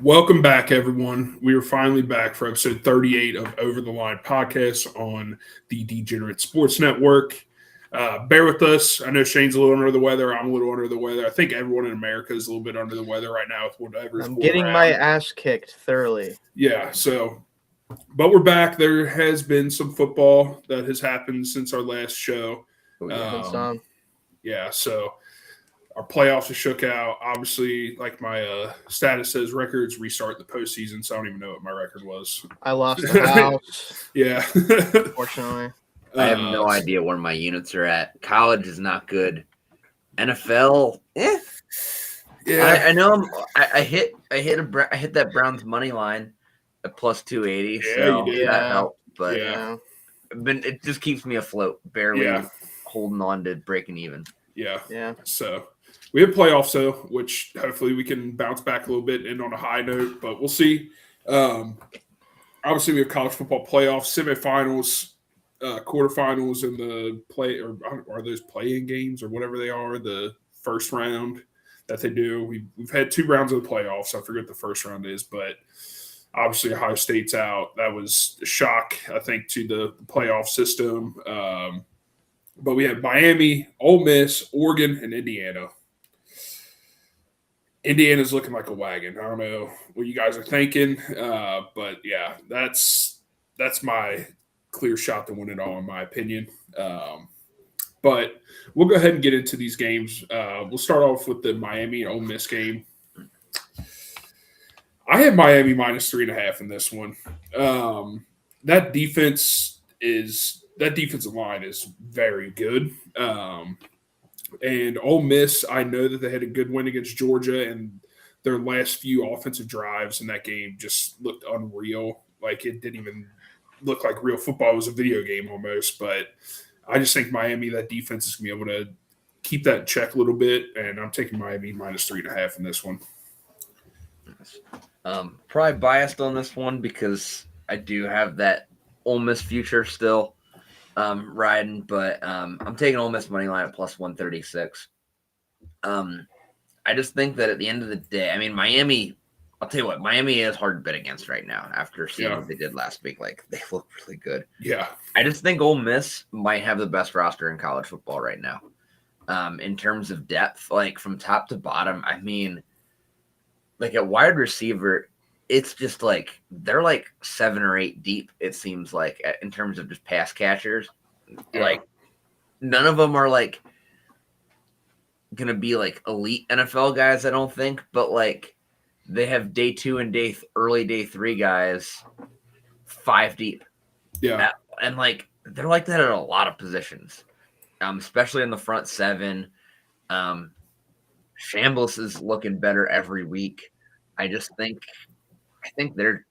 Welcome back, everyone. We are finally back for episode 38 of Over the Line podcast on the Degenerate Sports Network. Bear with us. I know Shane's a little under the weather. I'm a little under the weather. I think everyone in America is a little bit under the weather right now with whatever's I'm going getting around. my ass kicked thoroughly. Yeah, but we're back. There has been some football that has happened since our last show. So our playoffs are shook out. Obviously, like my status says, records restart the postseason, so I don't even know what my record was. I lost the house. Yeah. Unfortunately. I have no idea where my units are at. College is not good. NFL, Yeah. I know. I hit that Browns money line at plus 280. Yeah, so you did. that helped. But Yeah. it just keeps me afloat, barely holding on to breaking even. Yeah. So we have playoffs, though, which hopefully we can bounce back a little bit and on a high note, but we'll see. Obviously, we have college football playoffs, semifinals, quarterfinals, and the play, or are those play-in games or whatever they are, the first round that they do. We've had 2 rounds of the playoffs. I forget what the first round is, but obviously Ohio State's out. That was a shock, I think, to the playoff system. But we have Miami, Ole Miss, Oregon, and Indiana. Indiana's looking like a wagon. I don't know what you guys are thinking, but yeah, that's my clear shot to win it all, in my opinion. But we'll go ahead and get into these games. We'll start off with the Miami Ole Miss game. I had Miami minus 3.5 in this one. That defensive line is very good. And Ole Miss, I know that they had a good win against Georgia, and their last few offensive drives in that game just looked unreal. Like, it didn't even look like real football. It was a video game almost. But I just think Miami, that defense is going to be able to keep that in check a little bit, and I'm taking Miami minus 3.5 in this one. Probably biased on this one because I do have that Ole Miss future still riding, but I'm taking Ole Miss money line at plus 136. I just think that at the end of the day, I mean, Miami, I'll tell you what, Miami is hard to bet against right now after seeing what they did last week. Like, they look really good. Yeah. I just think Ole Miss might have the best roster in college football right now. In terms of depth, like from top to bottom, I mean, like at wide receiver, it's just like they're like 7 or 8 deep, it seems like, in terms of just pass catchers. Yeah. Like, none of them are like going to be like elite NFL guys, I don't think, but like they have day 2 and early day 3 guys 5 deep. Yeah. And like they're like that at a lot of positions, especially in the front 7. Shambles is looking better every week. I think they're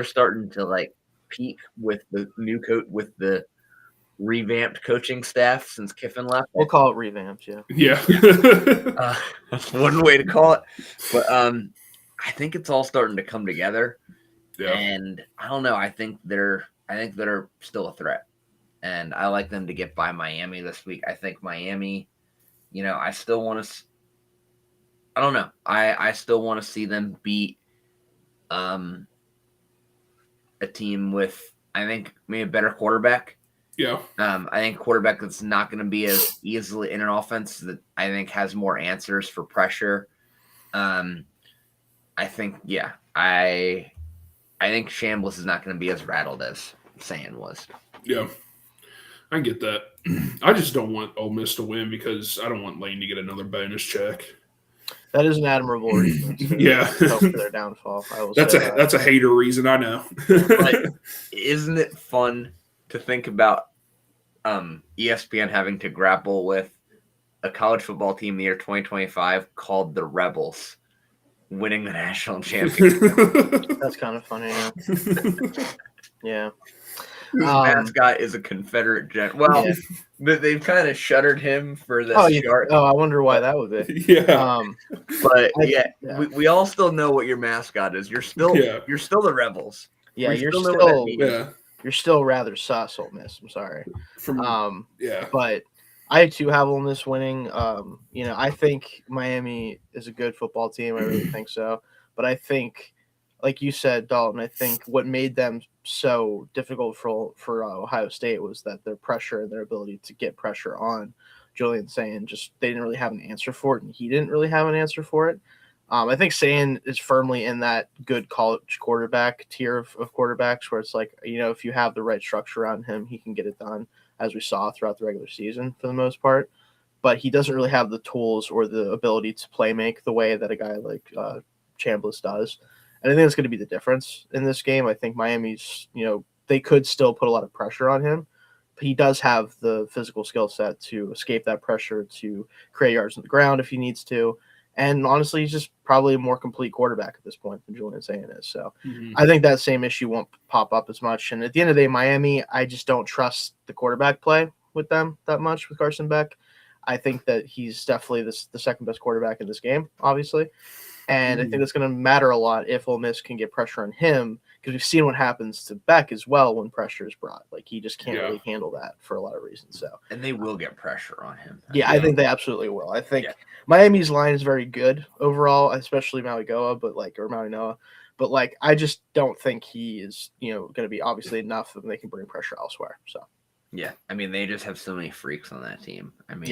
starting to like peak with the new coach, with the revamped coaching staff since Kiffin left. We'll call it revamped, yeah. Yeah. That's one way to call it. But I think it's all starting to come together. Yeah. And I don't know. I think they're still a threat. And I like them to get by Miami this week. I think Miami, I still want to – I don't know. I still want to see them beat a team with, I think, maybe a better quarterback. Yeah. I think quarterback that's not going to be as easily in an offense that I think has more answers for pressure. I think Shambles is not going to be as rattled as Sand was. Yeah. I get that. I just don't want Ole Miss to win because I don't want Lane to get another bonus check. That is an admirable reason. Yeah. For their downfall. That's a hater reason, I know. But isn't it fun to think about ESPN having to grapple with a college football team in the year 2025 called the Rebels winning the national championship? That's kind of funny. Yeah. Whose mascot is a Confederate general. Well, they've kind of shuttered him for this shark. Oh, I wonder why that would be. Yeah. But we all still know what your mascot is. You're still the Rebels. Yeah, you're still rather sus, Ole Miss. I'm sorry. But I too have Ole Miss winning. I think Miami is a good football team. I really think so. But I think, like you said, Dalton, I think what made them so difficult for Ohio State was that their pressure and their ability to get pressure on Julian Sayin, just they didn't really have an answer for it, and he didn't really have an answer for it. I think Sayin is firmly in that good college quarterback tier of quarterbacks where it's like, if you have the right structure around him, he can get it done, as we saw throughout the regular season for the most part. But he doesn't really have the tools or the ability to play make the way that a guy like Chambliss does. And I think that's going to be the difference in this game. I think Miami's, they could still put a lot of pressure on him. But he does have the physical skill set to escape that pressure, to create yards on the ground if he needs to. And honestly, he's just probably a more complete quarterback at this point than Julian Sayin is. So I think that same issue won't pop up as much. And at the end of the day, Miami, I just don't trust the quarterback play with them that much with Carson Beck. I think that he's definitely the second best quarterback in this game, obviously. And I think that's going to matter a lot if Ole Miss can get pressure on him, because we've seen what happens to Beck as well when pressure is brought. Like, he just can't really handle that for a lot of reasons. So, and they will get pressure on him. I think they absolutely will. I think Miami's line is very good overall, especially Maui Noah, but I just don't think he is, going to be obviously enough and they can bring pressure elsewhere. So. Yeah, I mean, they just have so many freaks on that team. I mean,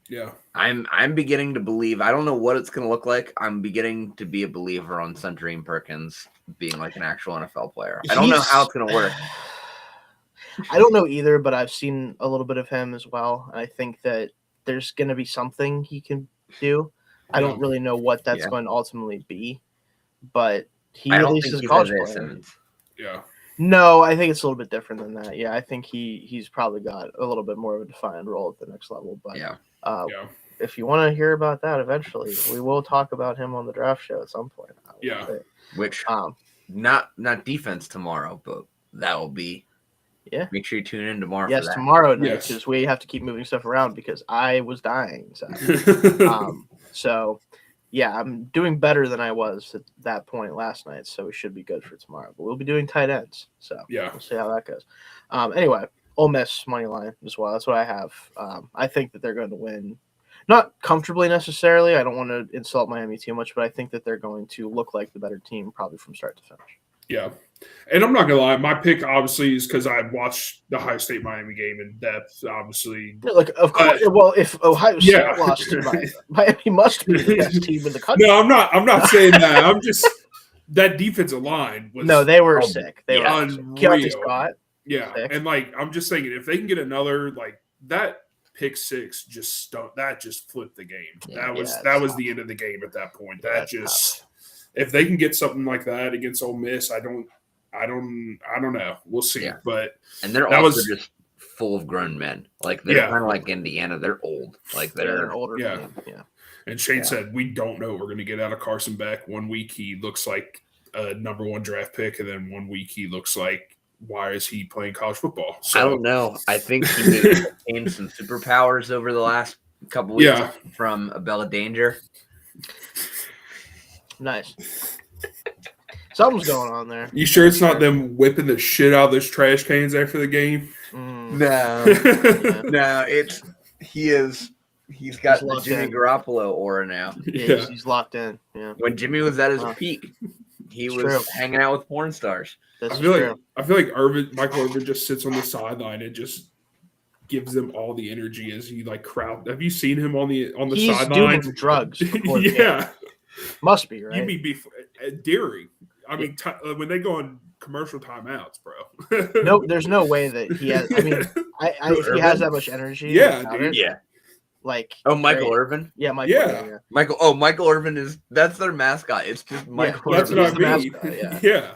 yeah. I'm beginning to believe. I don't know what it's going to look like. I'm beginning to be a believer on Sundream Perkins being like an actual NFL player. I don't know how it's going to work. I don't know either, but I've seen a little bit of him as well. And I think that there's going to be something he can do. I don't really know what that's going to ultimately be, but he at least is a college player. Yeah. No, I think it's a little bit different than that. Yeah, I think he's probably got a little bit more of a defined role at the next level. But if you want to hear about that eventually, we will talk about him on the draft show at some point. Which not defense tomorrow, but that will be. Yeah. Make sure you tune in tomorrow. Yes, for that. Tomorrow night, because we have to keep moving stuff around because I was dying. So. Yeah, I'm doing better than I was at that point last night, so we should be good for tomorrow. But we'll be doing tight ends, so we'll see how that goes. Anyway, Ole Miss money line as well. That's what I have. I think that they're going to win, not comfortably necessarily. I don't want to insult Miami too much, but I think that they're going to look like the better team probably from start to finish. Yeah. And I'm not going to lie, my pick obviously is because I watched the Ohio State-Miami game in depth, obviously. Of course. Well, if Ohio State lost to Miami must be the best team in the country. No, I'm not saying that. I'm just – that defensive line was – No, they were sick. They were unreal. Scott. Yeah, sick. And, I'm just thinking if they can get another – that pick six just flipped the game. That was the end of the game at that point. If they can get something like that against Ole Miss, I don't know. We'll see. Yeah. But they're also just full of grown men. Like they're kind of like Indiana. They're old. Like they're older. Yeah. And Shane said we don't know what we're going to get out of Carson Beck. 1 week he looks like a number 1 draft pick, and then 1 week he looks like, why is he playing college football? So, I don't know. I think he gained some superpowers over the last couple weeks from a Bella Danger. Nice. Something's going on there. You sure it's not them whipping the shit out of those trash cans after the game? No. No, he's got the Jimmy Garoppolo aura now. He's locked in. Yeah. When Jimmy was at his peak, he was hanging out with porn stars. I feel like Michael Irvin just sits on the sideline and just gives them all the energy as he crowd. Have you seen him on the sideline? He's doing drugs. Yeah. Must be, right? You mean Deering. I mean, when they go on commercial timeouts, bro. No, there's no way that he has. I mean, if he has that much energy. Yeah, dude. Michael Irvin? Yeah, Michael. Yeah. Michael Irvin that's their mascot. It's just Michael Irvin. That's what I mean. Mascot, yeah.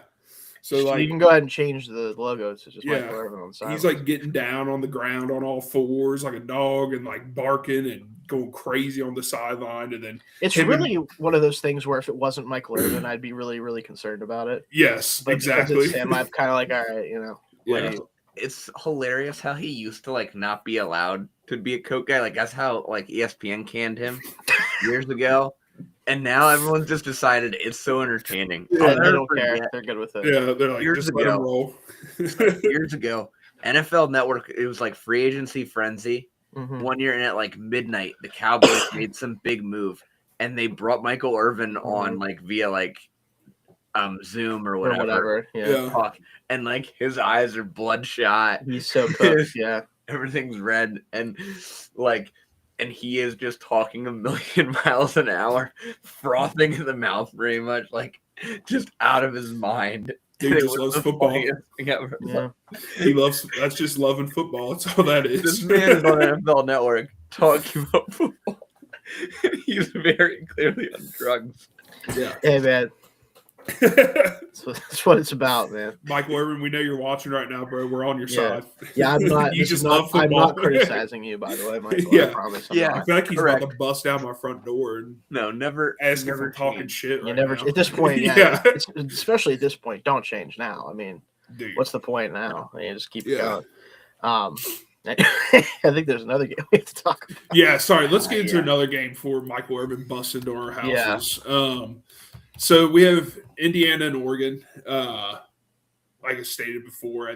So you can go ahead and change the logo to just Michael Irvin on the side. He's getting down on the ground on all fours like a dog and barking and going crazy on the sideline, and then it's really one of those things where if it wasn't Michael Irvin, I'd be really, really concerned about it. Yes, but exactly. Because it's him, I'm kind of like, all right, Yeah. It's hilarious how he used to not be allowed to be a Coke guy. That's how ESPN canned him years ago. And now everyone's just decided it's so entertaining. Yeah, they don't care. They're good with it. Yeah, they're like, just let him roll. Years ago, NFL Network, it was free agency frenzy. Mhm. one year, and at like midnight, the Cowboys made some big move, and they brought Michael Irvin on like via like Zoom or whatever. Yeah. Talk, and like his eyes are bloodshot. He's so cooked. Yeah. Everything's red, and like, and he is just talking a million miles an hour, frothing in the mouth, very much like just out of his mind. Dude just loves football. Yeah. That's just loving football. That's all that is. This man is on NFL Network talking about football. He's very clearly on drugs. Yeah. Hey, man. That's what it's about, man. Michael Irvin, we know you're watching right now, bro. We're on your Yeah. side. Yeah, I'm not. You just love football. I'm not criticizing you, by the way, Michael. Yeah. I promise. Yeah. I'm I not. feel like he's Correct. about to bust down my front door and No, never ask if never I'm talking change. shit. You Right never now. at this point. Yeah. Yeah. Especially at this point, don't change now. I mean, Dude. what's the point now? I mean, just keep it Yeah. going. I think there's another game we have to talk about. Yeah, sorry. Let's get into Yeah. another game before Michael Irvin busts into our Yeah. houses. So we have Indiana and Oregon. Like I stated before,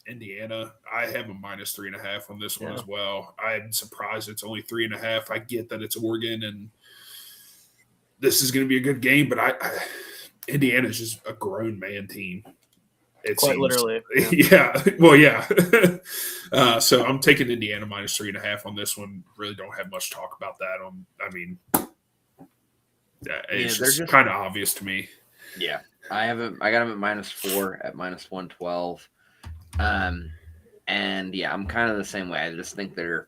Indiana, I have a -3.5 on this one Yeah. as well. I'm surprised it's only 3.5. I get that it's Oregon and this is going to be a good game, but Indiana is just a grown man team. It Quite seems. literally. Yeah. Well, yeah. So I'm taking Indiana -3.5 on this one. Really don't have much talk about that. It's just kind of obvious to me. Yeah, I got him at -4 at -112. And yeah, I'm kind of the same way. I just think they're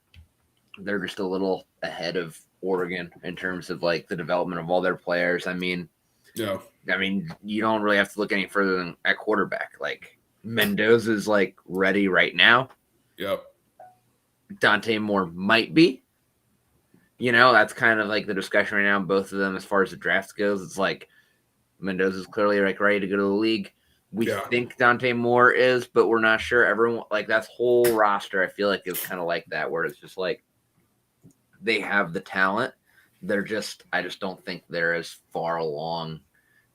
just a little ahead of Oregon in terms of like the development of all their players. I mean, Yeah. You don't really have to look any further than at quarterback. Like Mendoza's like ready right now. Yep. Dante Moore might be. That's kind of like the discussion right now. Both of them, as far as the draft goes, it's like Mendoza's clearly like ready to go to the league. We think Dante Moore is, but we're not sure. Everyone like that whole roster, I feel like is kind of like that, where it's just like they have the talent. I just don't think they're as far along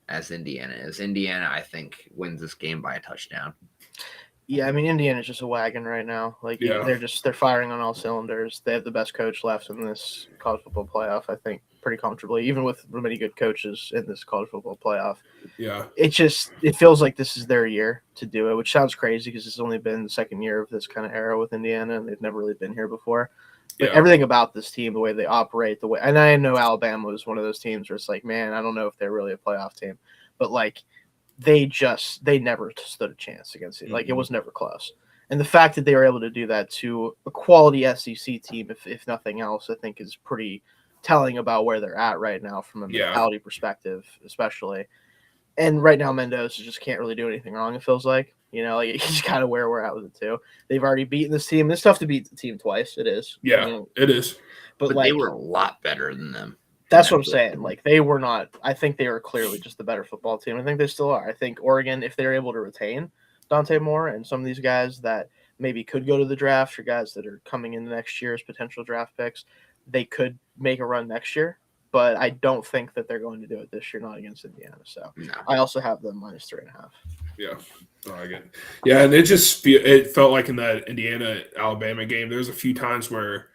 as Indiana is. Indiana, I think, wins this game by a touchdown. Yeah, I mean, Indiana's just a wagon right now. Like they're firing on all cylinders. They have the best coach left in this college football playoff, I think, pretty comfortably, even with many good coaches in this college football playoff. Yeah. It feels like this is their year to do it, which sounds crazy because it's only been the second year of this kind of era with Indiana, and they've never really been here before. But everything about this team, the way they operate, and I know Alabama was one of those teams where it's like, man, I don't know if they're really a playoff team, but like they never stood a chance against it. Like it was never close. And the fact that they were able to do that to a quality SEC team, if nothing else, I think is pretty telling about where they're at right now from a mentality perspective, especially. And right now, Mendoza just can't really do anything wrong, it feels like. He's kind of where we're at with it, too. They've already beaten this team. It's tough to beat the team twice. It is. Yeah, it is. But they were a lot better than them. That's what I'm saying. Like, they were not – I think they were clearly just the better football team. I think they still are. I think Oregon, if they're able to retain Dante Moore and some of these guys that maybe could go to the draft or guys that are coming in next year as potential draft picks, they could make a run next year. But I don't think that they're going to do it this year, not against Indiana. So I also have them -3.5. Yeah, I get it. Yeah, and it felt like in that Indiana-Alabama game, there was a few times where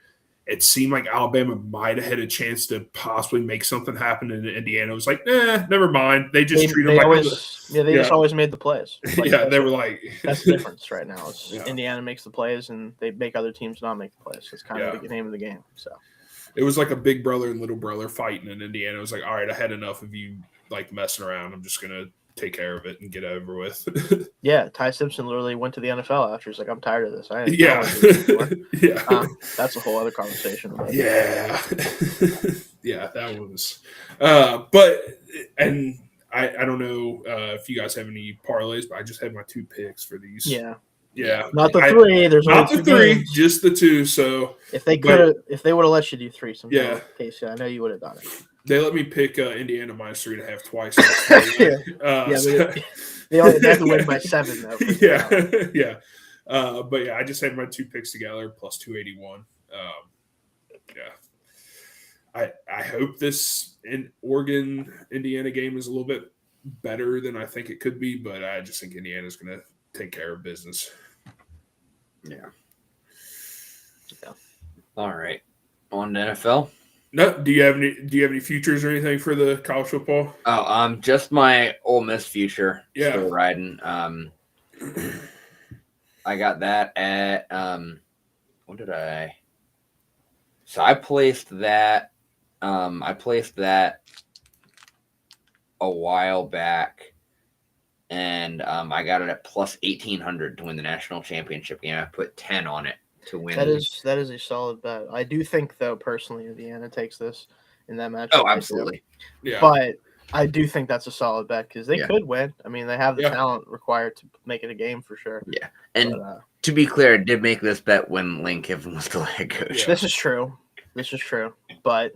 it seemed like Alabama might have had a chance to possibly make something happen, and Indiana was like, never mind. They just treat them like they just always made the plays. Like, they were like that's the difference right now. Indiana makes the plays, and they make other teams not make the plays. It's kind of the name of the game. So it was like a big brother and little brother fighting in Indiana. It was like, all right, I had enough of you like messing around. I'm just gonna take care of it and get over with. Yeah, Ty Simpson literally went to the NFL after. He's like, I'm tired of this. That's a whole other conversation. Yeah. Yeah, that was. But I don't know if you guys have any parlays, but I just had my 2 picks for these. Yeah. Yeah. Not the 3. There's not only the 3, games. Just the 2. So if they would have let you do 3 sometime, Casey, I know you would have done it. They let me pick Indiana -3.5 twice. They only have to win by 7 though. Yeah. But I just had my 2 picks together plus 281. I hope this Oregon Indiana game is a little bit better than I think it could be, but I just think Indiana's going to take care of business. Yeah. All right. On to NFL. No, do you have any futures or anything for the college football? Oh, just my Ole Miss future Yeah. still riding. I got that at what did I? So I placed that. I placed that a while back, and I got it at plus 1,800 to win the national championship game. I put 10 on it to win. That is a solid bet. I do think, though, personally, Indiana takes this in that matchup. Oh, absolutely. Yeah. But I do think that's a solid bet because they Yeah. could win. I mean, they have the Yeah. talent required to make it a game for sure. Yeah. And But, to be clear, I did make this bet when Lane Kiffin was still head coach. Yeah. this is true. But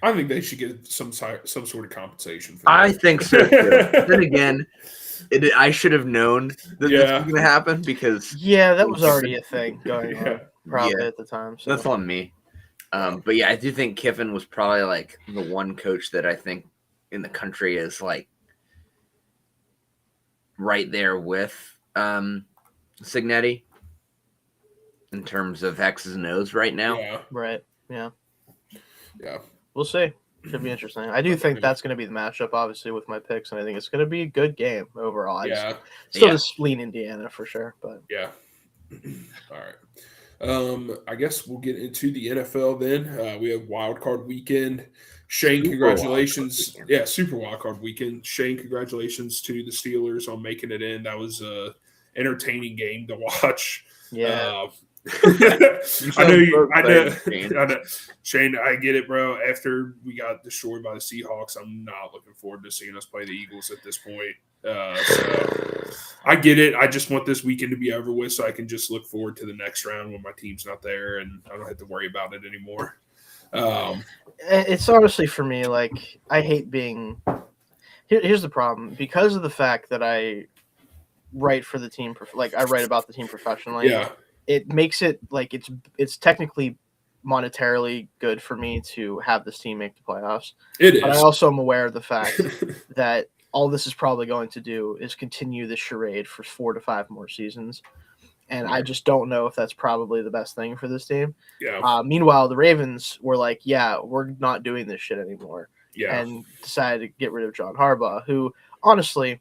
I think they should get some sort of compensation for that. I think so too. Then again, I should have known that this was going to happen because yeah, that was already a thing going Yeah. on probably Yeah. at the time. So that's on me. But yeah, I do think Kiffin was probably like the one coach that I think in the country is like right there with Signetti in terms of X's and O's right now. Yeah. right, yeah, Yeah. we'll see. Should be interesting. I do think that's going to be the matchup, obviously, with my picks, and I think it's going to be a good game overall. I just lean Indiana for sure, but Yeah. All right. I guess we'll get into the NFL then. We have wild card weekend. Shane, Super congratulations. wild card weekend. Yeah, super wild card weekend. Shane, congratulations to the Steelers on making it in. That was a entertaining game to watch. yeah, I know. Shane. I know. Shane, I get it, bro. After we got destroyed by the Seahawks, I'm not looking forward to seeing us play the Eagles at this point. So I get it. I just want this weekend to be over with so I can just look forward to the next round when my team's not there and I don't have to worry about it anymore. it's honestly for me, like, I hate being here's the problem. Because of the fact that I write for the team, I write about the team professionally, Yeah. it makes it like it's technically monetarily good for me to have this team make the playoffs. It is. But I also am aware of the fact that all this is probably going to do is continue the charade for 4 to 5 more seasons. And I just don't know if that's probably the best thing for this team. Yeah. Meanwhile, the Ravens were like, yeah, we're not doing this shit anymore. Yeah. And decided to get rid of John Harbaugh, who, honestly,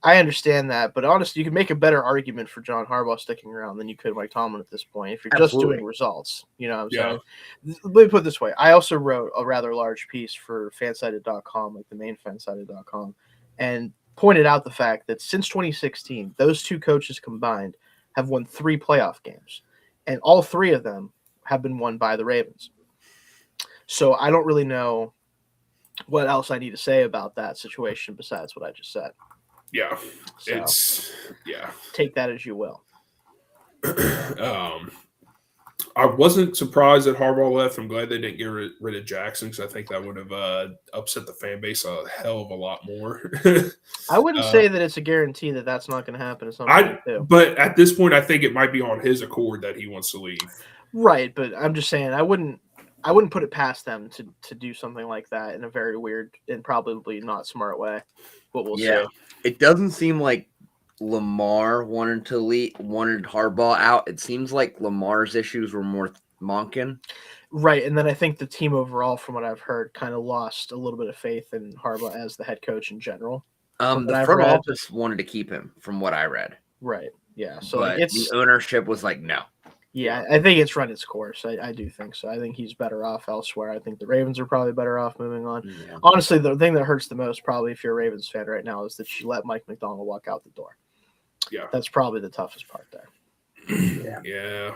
I understand that. But honestly, you can make a better argument for John Harbaugh sticking around than you could Mike Tomlin at this point if you're just Absolutely. doing results. You know what I'm Yeah. saying? Let me put it this way. I also wrote a rather large piece for fansided.com, like the main fansided.com, and pointed out the fact that since 2016, those two coaches combined have won 3 playoff games, and all 3 of them have been won by the Ravens. So I don't really know what else I need to say about that situation besides what I just said. Yeah. So yeah. take that as you will. I wasn't surprised that Harbaugh left. I'm glad they didn't get rid of Jackson because I think that would have upset the fan base a hell of a lot more. I wouldn't say that it's a guarantee that that's not going to happen at some point too. But at this point, I think it might be on his accord that he wants to leave. Right, but I'm just saying I wouldn't put it past them to do something like that in a very weird and probably not smart way. But we'll see. It doesn't seem like Lamar wanted Harbaugh out. It seems like Lamar's issues were more Monken. Right, and then I think the team overall, from what I've heard, kind of lost a little bit of faith in Harbaugh as the head coach in general. The front office wanted to keep him, from what I read. Right, yeah. So but the ownership was like, no. Yeah, I think it's run its course. I do think so. I think he's better off elsewhere. I think the Ravens are probably better off moving on. Yeah. Honestly, the thing that hurts the most, probably if you're a Ravens fan right now, is that you let Mike McDonald walk out the door. Yeah. That's probably the toughest part there. Yeah.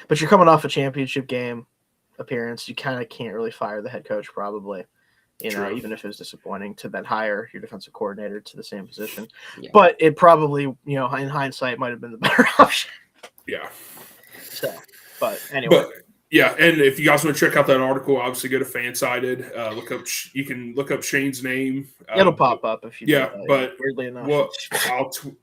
But you're coming off a championship game appearance. You kind of can't really fire the head coach probably, True. Even if it was disappointing to then hire your defensive coordinator to the same position. Yeah. But it probably, in hindsight, might have been the better option. Yeah. So, but anyway. But yeah, and if you guys want to check out that article, obviously go to Fansided. You can look up Shane's name. It'll pop up if you do that, but weirdly enough. Well,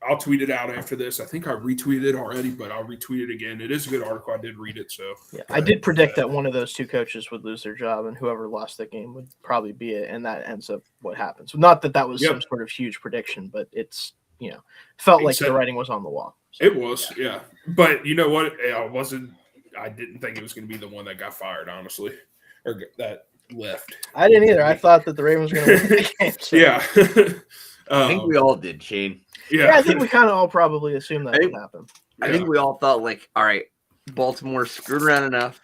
I'll tweet it out after this. I think I retweeted it already, but I'll retweet it again. It is a good article. I did read it, so yeah, I did predict that one of those two coaches would lose their job, and whoever lost that game would probably be it, and that ends up what happens. Not that was some sort of huge prediction, but it's felt like the writing was on the wall. So, it was, yeah. But you know what? I didn't think it was going to be the one that got fired, honestly, or that left. I didn't either. I thought that the Ravens were going to win the game. So. Yeah. I think we all did, Shane. Yeah, I think we kind of all probably assumed that would happen. I think we all thought, like, all right, Baltimore screwed around enough.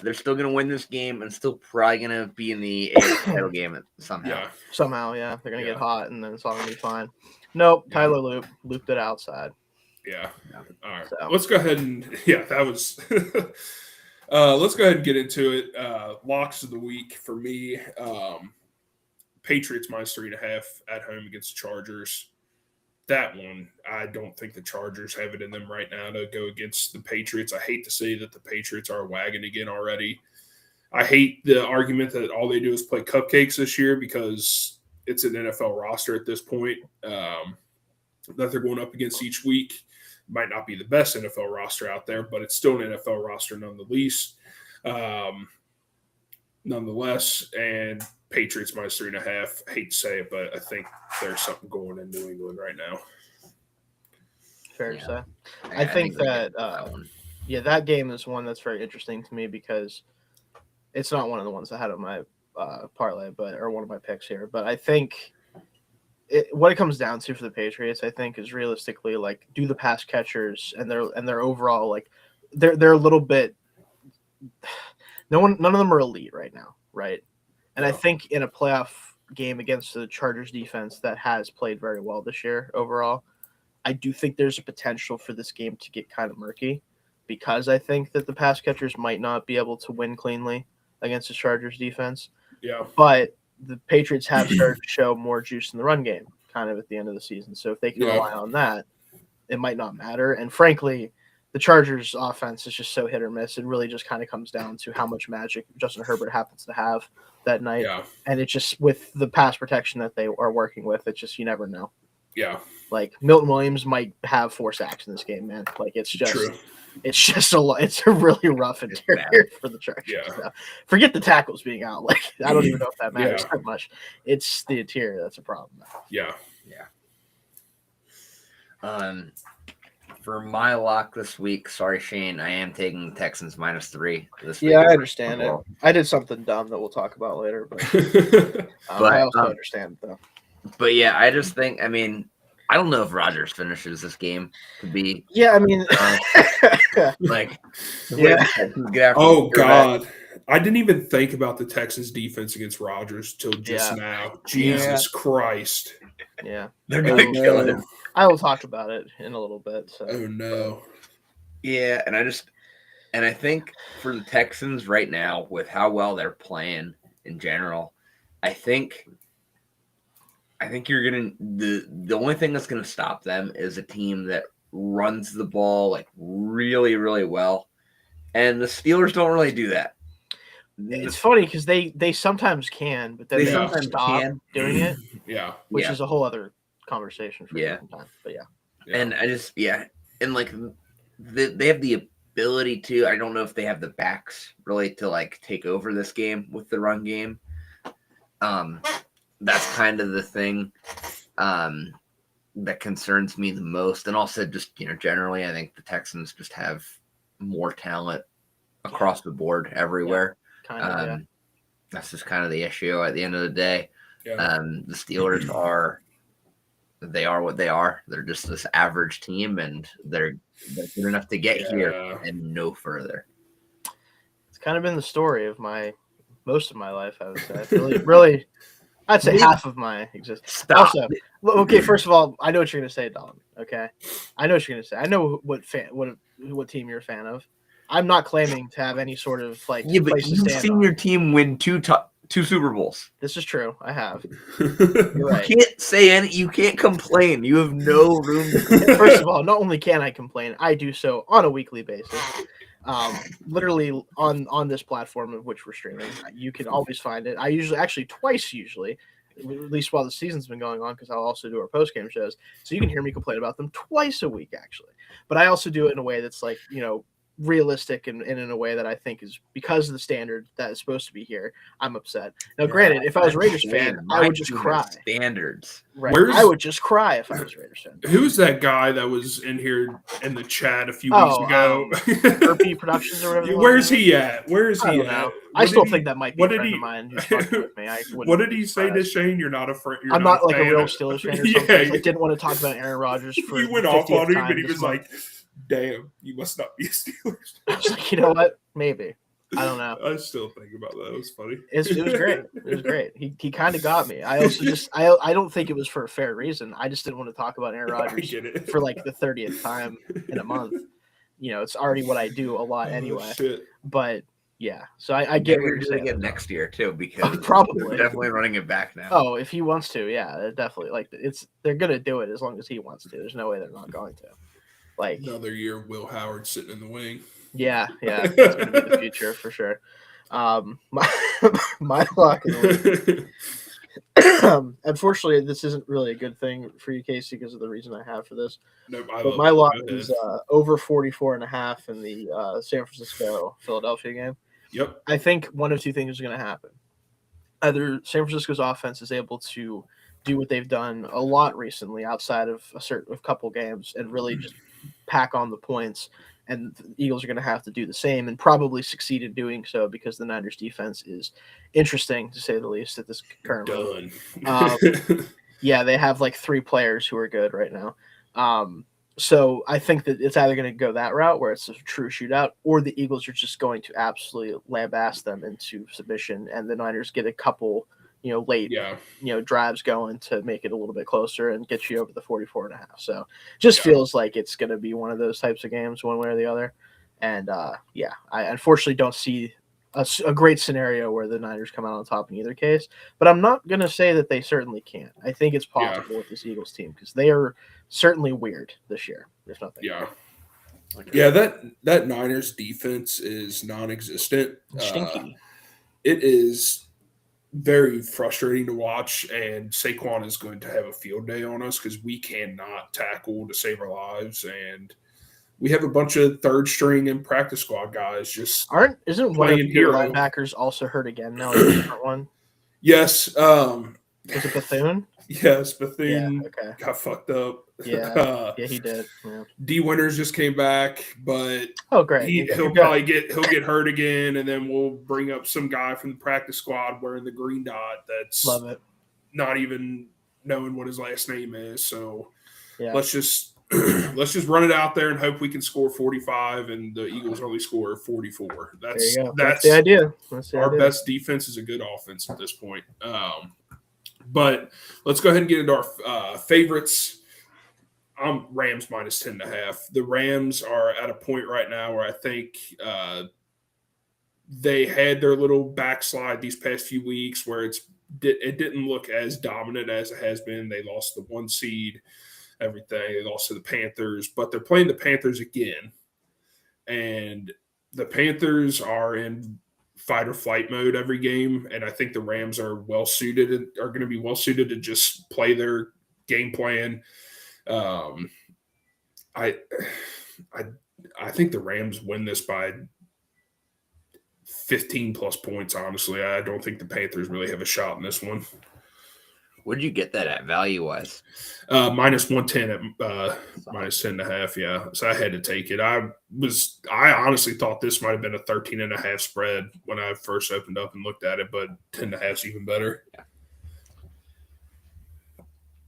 They're still going to win this game and still probably going to be in the AFC title game somehow. Yeah. Somehow, yeah. They're going to get hot, and then it's all going to be fine. Nope, Tyler looped it outside. Yeah. All right. So. Let's go ahead and that was let's go ahead and get into it. Locks of the week for me. Patriots minus 3.5 at home against the Chargers. That one, I don't think the Chargers have it in them right now to go against the Patriots. I hate to say that the Patriots are a wagon again already. I hate the argument that all they do is play cupcakes this year because it's an NFL roster at this point that they're going up against each week. Might not be the best NFL roster out there, but it's still an NFL roster nonetheless. And Patriots minus 3.5. Hate to say it, but I think there's something going in New England right now. Fair to say. I think that that game is one that's very interesting to me because it's not one of the ones I had on my parlay, or one of my picks here. But I think what it comes down to for the Patriots, I think, is realistically like, do the pass catchers and their overall, like, they're a little bit. None of them are elite right now, right? And I think in a playoff game against the Chargers defense that has played very well this year overall, I do think there's a potential for this game to get kind of murky because I think that the pass catchers might not be able to win cleanly against the Chargers defense. Yeah. But the Patriots have started to show more juice in the run game kind of at the end of the season. So if they can rely on that, it might not matter. And frankly, the Chargers offense is just so hit or miss. It really just kind of comes down to how much magic Justin Herbert happens to have that night. Yeah. And it just, with the pass protection that they are working with, it's just, you never know. Yeah. Like, Milton Williams might have 4 sacks in this game, man. Like, it's just True. It's a really rough interior for the Chargers. Yeah. So, forget the tackles being out. Like, I don't even know if that matters that much. It's the interior that's a problem. Yeah. For my lock this week, sorry, Shane, I am taking the Texans minus 3 this week. Yeah, I understand it. I did something dumb that we'll talk about later, but I also understand it, though. But yeah, I just think, I mean, I don't know if Rodgers finishes this game to be. Yeah, I mean, like, oh God, I didn't even think about the Texans defense against Rodgers till just now. Jesus Christ. Yeah, they're gonna kill him. I will talk about it in a little bit. So. Oh no. Yeah, and I think for the Texans right now, with how well they're playing in general, I think you're gonna the only thing that's gonna stop them is a team that runs the ball like really, really well, and the Steelers don't really do that. It's funny because they sometimes can, but then they sometimes stop doing it. Which is a whole other conversation for a different time. But and I just and like they have the ability to. I don't know if they have the backs really to like take over this game with the run game. That's kind of the thing that concerns me the most. And also just, generally, I think the Texans just have more talent across the board everywhere. That's just kind of the issue at the end of the day. The Steelers are what they are. They're just this average team, and they're good enough to get here and no further. It's kind of been the story of most of my life, I would say. Really, I'd say half of my existence. Stop. Also, okay, first of all, I know what you're going to say, Dalton. Okay? I know what you're going to say. I know what team you're a fan of. I'm not claiming to have any sort of but place to you've stand seen on. your team win two Super Bowls. This is true. I have. You're right. You can't say you can't complain. You have no room to complain. First of all, not only can I complain, I do so on a weekly basis. Literally on this platform of which we're streaming. You can always find it. I twice, at least while the season's been going on, because I'll also do our post-game shows. So you can hear me complain about them twice a week, actually. But I also do it in a way that's like, realistic and in a way that I think is because of the standard that is supposed to be here. I'm upset. Now, granted, if I was a Raiders fan, I would just cry. Standards. Right. I would just cry if I was a Raiders fan. Who's that guy that was in here in the chat a few weeks ago? RP Productions or whatever. Where's he at? Where is he at? I still think that might be a friend of mine who's fucking with me. What did he say to Shane? You're not a friend. I'm not like a real Steelers fan or something. I didn't want to talk about Aaron Rodgers for he went off on him, and he was like, "Damn, you must not be a Steelers." I was like, you know what? Maybe. I don't know. I still think about that. It was funny. It was great. It was great. He kind of got me. I also just I don't think it was for a fair reason. I just didn't want to talk about Aaron Rodgers for like the 30th time in a month. It's already what I do a lot anyway. But yeah, so I get what you're saying. Again next year too, because probably they're definitely running it back now. Oh, if he wants to, yeah, definitely. Like they're gonna do it as long as he wants to. There's no way they're not going to. Like another year, Will Howard sitting in the wing. Yeah, that's gonna be the future for sure. My lock in the week. Unfortunately, this isn't really a good thing for you, Casey, because of the reason I have for this. Nope, but my lock is over 44.5 in the San Francisco-Philadelphia game. Yep. I think one of two things is going to happen. Either San Francisco's offense is able to do what they've done a lot recently outside of a couple games and really just pack on the points, and the Eagles are going to have to do the same and probably succeed in doing so because the Niners defense is interesting, to say the least, at this current moment. Yeah, they have like 3 players who are good right now. So I think that it's either going to go that route where it's a true shootout, or the Eagles are just going to absolutely lambaste them into submission, and the Niners get a couple, late, drives going to make it a little bit closer and get you over the 44.5. So just feels like it's going to be one of those types of games, one way or the other. And I unfortunately don't see a great scenario where the Niners come out on top in either case, but I'm not going to say that they certainly can't. I think it's possible with this Eagles team because they are certainly weird this year, if nothing. Yeah, that Niners defense is non-existent. Stinky. It is very frustrating to watch, and Saquon is going to have a field day on us because we cannot tackle to save our lives, and we have a bunch of third string and practice squad guys just isn't one of your linebackers also hurt again now? A different one. Yes. Was it Bethune? Yes, Bethune got fucked up. Yeah, he did. Yeah. D Winters just came back, but great. He'll probably get hurt again, and then we'll bring up some guy from the practice squad wearing the green dot that's love it. Not even knowing what his last name is. So let's just run it out there and hope we can score 45, and the Eagles only score 44. That's the idea. Our best defense is a good offense at this point. But let's go ahead and get into our favorites. Rams minus 10.5. The Rams are at a point right now where I think they had their little backslide these past few weeks where it didn't look as dominant as it has been. They lost the 1 seed, everything. They lost to the Panthers, but they're playing the Panthers again. And the Panthers are in fight or flight mode every game, and I think the Rams are going to be well suited to just play their game plan. I think the Rams win this by 15 plus points. Honestly, I don't think the Panthers really have a shot in this one. Where'd you get that at value wise? Minus 110 at minus 10.5. Yeah. So I had to take it. I honestly thought this might have been a 13.5 spread when I first opened up and looked at it, but 10.5 is even better. Yeah.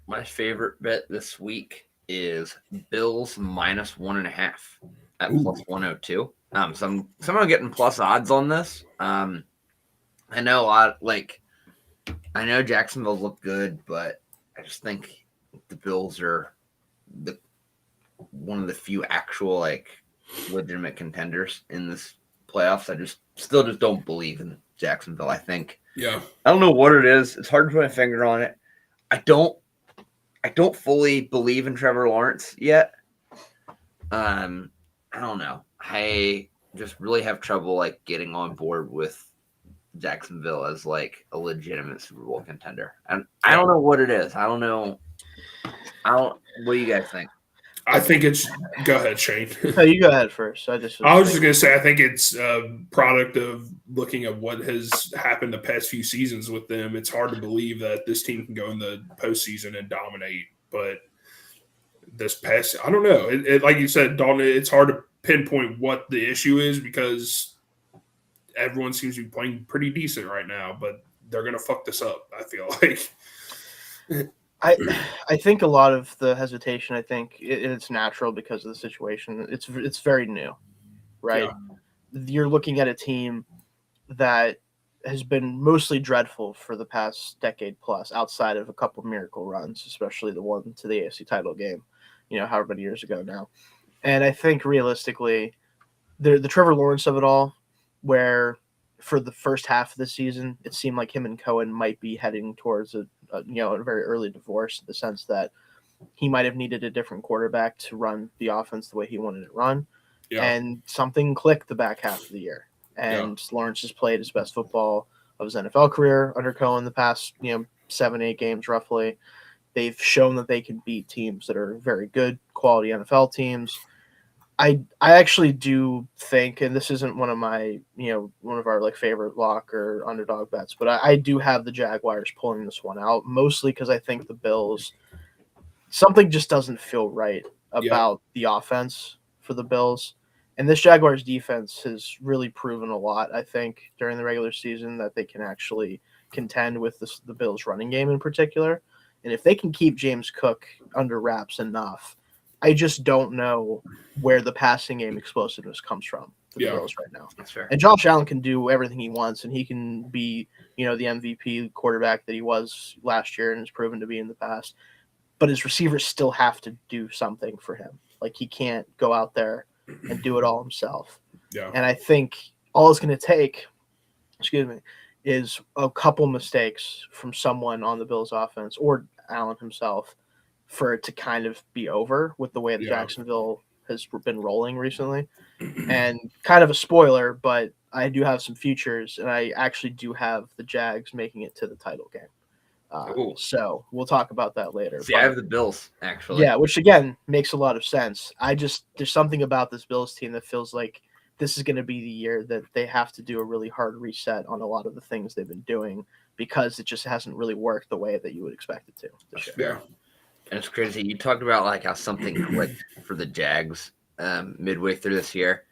My favorite bet this week is Bills minus 1.5 at plus 102. Some are getting plus odds on this. I know I know Jacksonville look good, but I just think the Bills are one of the few actual legitimate contenders in this playoffs. I still don't believe in Jacksonville. I think I don't know what it is. It's hard to put my finger on it. I don't fully believe in Trevor Lawrence yet. I don't know. I just really have trouble getting on board with Jacksonville as a legitimate Super Bowl contender. And I don't know what it is. I don't know. What do you guys think? I think it's – go ahead, Shane. No, you go ahead first. I was just going to say I think it's a product of looking at what has happened the past few seasons with them. It's hard to believe that this team can go in the postseason and dominate. But this past – I don't know. Like you said, Dalton, it's hard to pinpoint what the issue is because everyone seems to be playing pretty decent right now. But they're going to fuck this up, I feel like. I think a lot of the hesitation, I think it's natural because of the situation. It's very new, right? Yeah. You're looking at a team that has been mostly dreadful for the past decade plus, outside of a couple of miracle runs, especially the one to the AFC title game, however many years ago now. And I think realistically, the Trevor Lawrence of it all, where for the first half of the season, it seemed like him and Cohen might be heading towards a very early divorce, in the sense that he might have needed a different quarterback to run the offense the way he wanted it run. Yeah. And something clicked the back half of the year. And Lawrence has played his best football of his NFL career under Cohen the past, 7-8 games roughly. They've shown that they can beat teams that are very good quality NFL teams. I actually do think, and this isn't one of my, one of our like favorite lock or underdog bets, but I do have the Jaguars pulling this one out, mostly because I think the Bills, something just doesn't feel right about the offense for the Bills. And this Jaguars defense has really proven a lot, I think, during the regular season, that they can actually contend with the Bills running game in particular. And if they can keep James Cook under wraps enough, I just don't know where the passing game explosiveness comes from for the Bills right now. That's fair. And Josh Allen can do everything he wants, and he can be, the MVP quarterback that he was last year and has proven to be in the past. But his receivers still have to do something for him. Like, he can't go out there and do it all himself. Yeah. And I think all it's going to take, is a couple mistakes from someone on the Bills offense or Allen himself for it to kind of be over with the way that Jacksonville has been rolling recently. And kind of a spoiler, but I do have some futures, and I actually do have the Jags making it to the title game. So we'll talk about that later. See, I have the Bills, actually. Yeah, which, again, makes a lot of sense. There's something about this Bills team that feels like this is going to be the year that they have to do a really hard reset on a lot of the things they've been doing, because it just hasn't really worked the way that you would expect it to this year. Yeah. And it's crazy. You talked about like how something clicked for the Jags midway through this year.